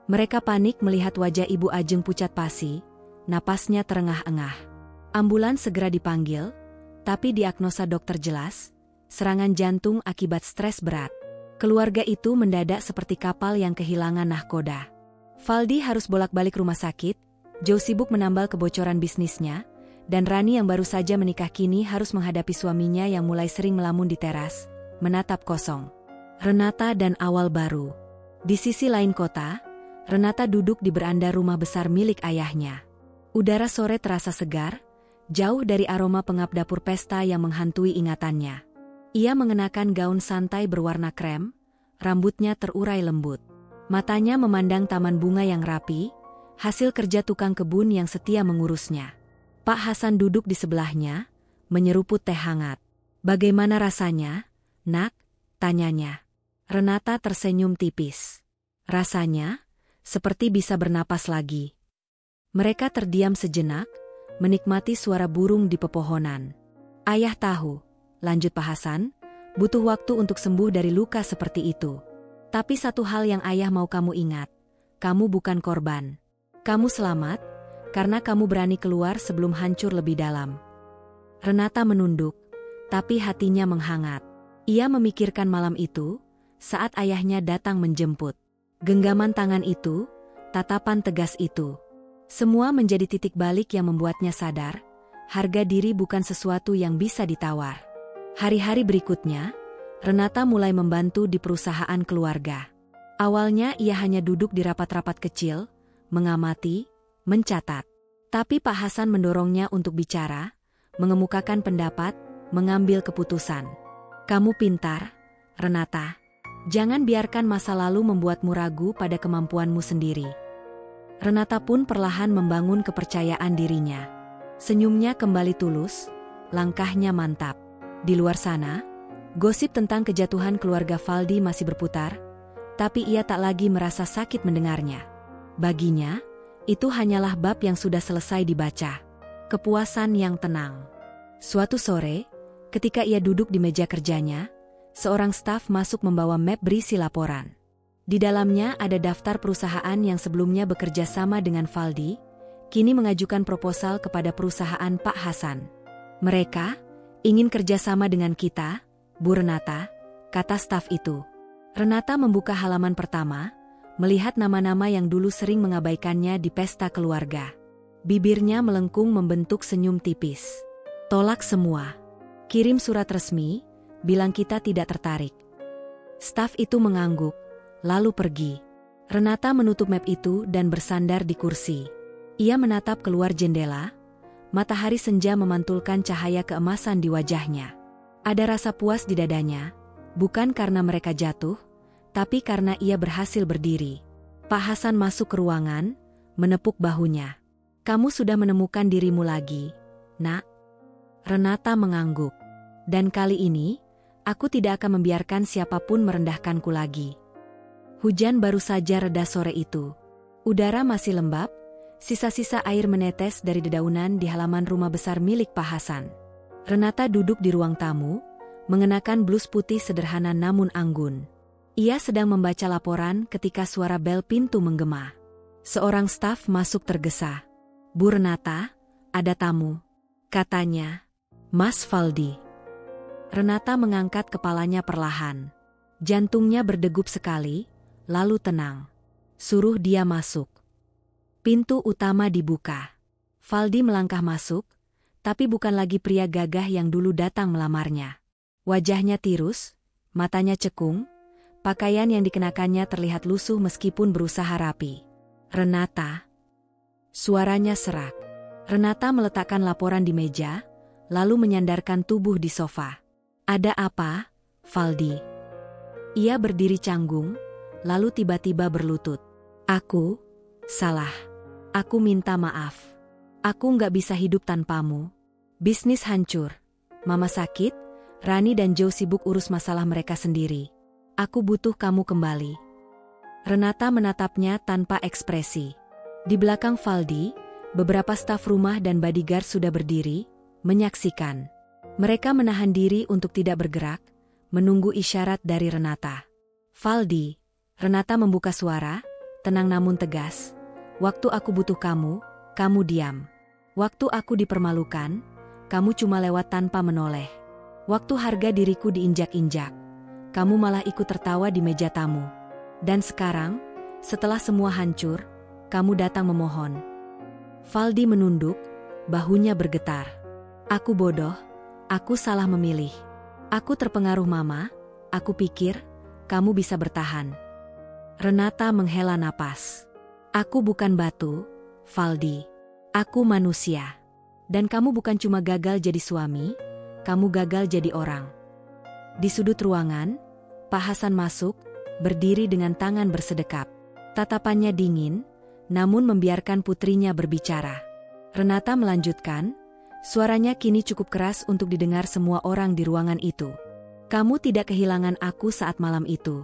Mereka panik melihat wajah Ibu Ajeng pucat pasi, napasnya terengah-engah. Ambulans segera dipanggil, tapi diagnosa dokter jelas, serangan jantung akibat stres berat. Keluarga itu mendadak seperti kapal yang kehilangan nahkoda. Valdi harus bolak-balik rumah sakit, Joe sibuk menambal kebocoran bisnisnya, dan Rani yang baru saja menikah kini harus menghadapi suaminya yang mulai sering melamun di teras, menatap kosong. Renata dan awal baru. Di sisi lain kota, Renata duduk di beranda rumah besar milik ayahnya. Udara sore terasa segar, jauh dari aroma pengap dapur pesta yang menghantui ingatannya. Ia mengenakan gaun santai berwarna krem, rambutnya terurai lembut. Matanya memandang taman bunga yang rapi, hasil kerja tukang kebun yang setia mengurusnya. Pak Hasan duduk di sebelahnya, menyeruput teh hangat. Bagaimana rasanya, nak? Tanyanya. Renata tersenyum tipis. Rasanya, seperti bisa bernapas lagi. Mereka terdiam sejenak, menikmati suara burung di pepohonan. Ayah tahu, lanjut Pak Hasan, butuh waktu untuk sembuh dari luka seperti itu. Tapi satu hal yang ayah mau kamu ingat, kamu bukan korban. Kamu selamat, karena kamu berani keluar sebelum hancur lebih dalam. Renata menunduk, tapi hatinya menghangat. Ia memikirkan malam itu, saat ayahnya datang menjemput. Genggaman tangan itu, tatapan tegas itu. Semua menjadi titik balik yang membuatnya sadar, harga diri bukan sesuatu yang bisa ditawar. Hari-hari berikutnya, Renata mulai membantu di perusahaan keluarga. Awalnya ia hanya duduk di rapat-rapat kecil, mengamati, mencatat. Tapi Pak Hasan mendorongnya untuk bicara, mengemukakan pendapat, mengambil keputusan. Kamu pintar, Renata. Jangan biarkan masa lalu membuatmu ragu pada kemampuanmu sendiri. Renata pun perlahan membangun kepercayaan dirinya. Senyumnya kembali tulus, langkahnya mantap. Di luar sana, gosip tentang kejatuhan keluarga Valdi masih berputar, tapi ia tak lagi merasa sakit mendengarnya. Baginya, itu hanyalah bab yang sudah selesai dibaca. Kepuasan yang tenang. Suatu sore, ketika ia duduk di meja kerjanya, seorang staf masuk membawa map berisi laporan. Di dalamnya ada daftar perusahaan yang sebelumnya bekerja sama dengan Valdi, kini mengajukan proposal kepada perusahaan Pak Hasan. Mereka ingin kerjasama dengan kita, Bu Renata, kata staf itu. Renata membuka halaman pertama, melihat nama-nama yang dulu sering mengabaikannya di pesta keluarga. Bibirnya melengkung membentuk senyum tipis. Tolak semua. Kirim surat resmi, bilang kita tidak tertarik. Staf itu mengangguk, lalu pergi. Renata menutup map itu dan bersandar di kursi. Ia menatap keluar jendela, matahari senja memantulkan cahaya keemasan di wajahnya. Ada rasa puas di dadanya, bukan karena mereka jatuh, tapi karena ia berhasil berdiri. Pak Hasan masuk ke ruangan, menepuk bahunya. Kamu sudah menemukan dirimu lagi, nak? Renata mengangguk. Dan kali ini, aku tidak akan membiarkan siapapun merendahkanku lagi. Hujan baru saja reda sore itu. Udara masih lembab, sisa-sisa air menetes dari dedaunan di halaman rumah besar milik Pak Hasan. Renata duduk di ruang tamu, mengenakan blus putih sederhana namun anggun. Ia sedang membaca laporan ketika suara bel pintu menggema. Seorang staf masuk tergesa. Bu Renata, ada tamu, katanya. Mas Valdi. Renata mengangkat kepalanya perlahan. Jantungnya berdegup sekali, lalu tenang. Suruh dia masuk. Pintu utama dibuka. Valdi melangkah masuk, tapi bukan lagi pria gagah yang dulu datang melamarnya. Wajahnya tirus, matanya cekung, pakaian yang dikenakannya terlihat lusuh meskipun berusaha rapi. Renata. Suaranya serak. Renata meletakkan laporan di meja, lalu menyandarkan tubuh di sofa. Ada apa, Valdi? Ia berdiri canggung, lalu tiba-tiba berlutut. Aku salah. Aku minta maaf. Aku nggak bisa hidup tanpamu. Bisnis hancur. Mama sakit, Rani dan Joe sibuk urus masalah mereka sendiri. Aku butuh kamu kembali. Renata menatapnya tanpa ekspresi. Di belakang Valdi, beberapa staf rumah dan bodyguard sudah berdiri, menyaksikan. Mereka menahan diri untuk tidak bergerak, menunggu isyarat dari Renata. Valdi, Renata membuka suara, tenang namun tegas. Waktu aku butuh kamu, kamu diam. Waktu aku dipermalukan, kamu cuma lewat tanpa menoleh. Waktu harga diriku diinjak-injak, kamu malah ikut tertawa di meja tamu. Dan sekarang, setelah semua hancur, kamu datang memohon. Valdi menunduk, bahunya bergetar. Aku bodoh, aku salah memilih. Aku terpengaruh mama, aku pikir, kamu bisa bertahan. Renata menghela napas. Aku bukan batu, Valdi. Aku manusia. Dan kamu bukan cuma gagal jadi suami, kamu gagal jadi orang. Di sudut ruangan, Pak Hasan masuk, berdiri dengan tangan bersedekap. Tatapannya dingin, namun membiarkan putrinya berbicara. Renata melanjutkan, suaranya kini cukup keras untuk didengar semua orang di ruangan itu. Kamu tidak kehilangan aku saat malam itu.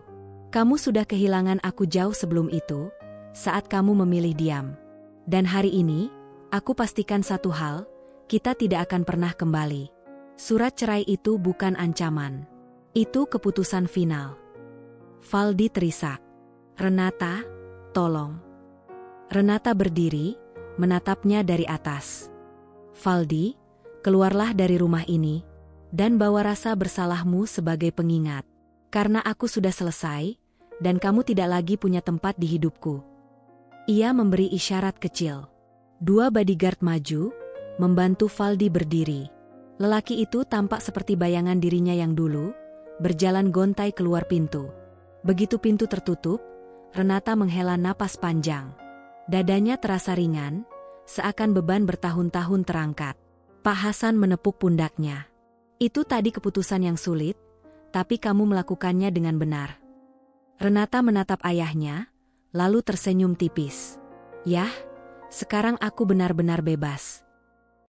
Kamu sudah kehilangan aku jauh sebelum itu, saat kamu memilih diam. Dan hari ini, aku pastikan satu hal, kita tidak akan pernah kembali. Surat cerai itu bukan ancaman. Itu keputusan final. Valdi terisak. Renata, tolong. Renata berdiri, menatapnya dari atas. Valdi, keluarlah dari rumah ini, dan bawa rasa bersalahmu sebagai pengingat. Karena aku sudah selesai, dan kamu tidak lagi punya tempat di hidupku. Ia memberi isyarat kecil. 2 bodyguard maju, membantu Valdi berdiri. Lelaki itu tampak seperti bayangan dirinya yang dulu, berjalan gontai keluar pintu. Begitu pintu tertutup, Renata menghela napas panjang. Dadanya terasa ringan, seakan beban bertahun-tahun terangkat. Pak Hasan menepuk pundaknya. Itu tadi keputusan yang sulit, tapi kamu melakukannya dengan benar. Renata menatap ayahnya, lalu tersenyum tipis. Yah, sekarang aku benar-benar bebas.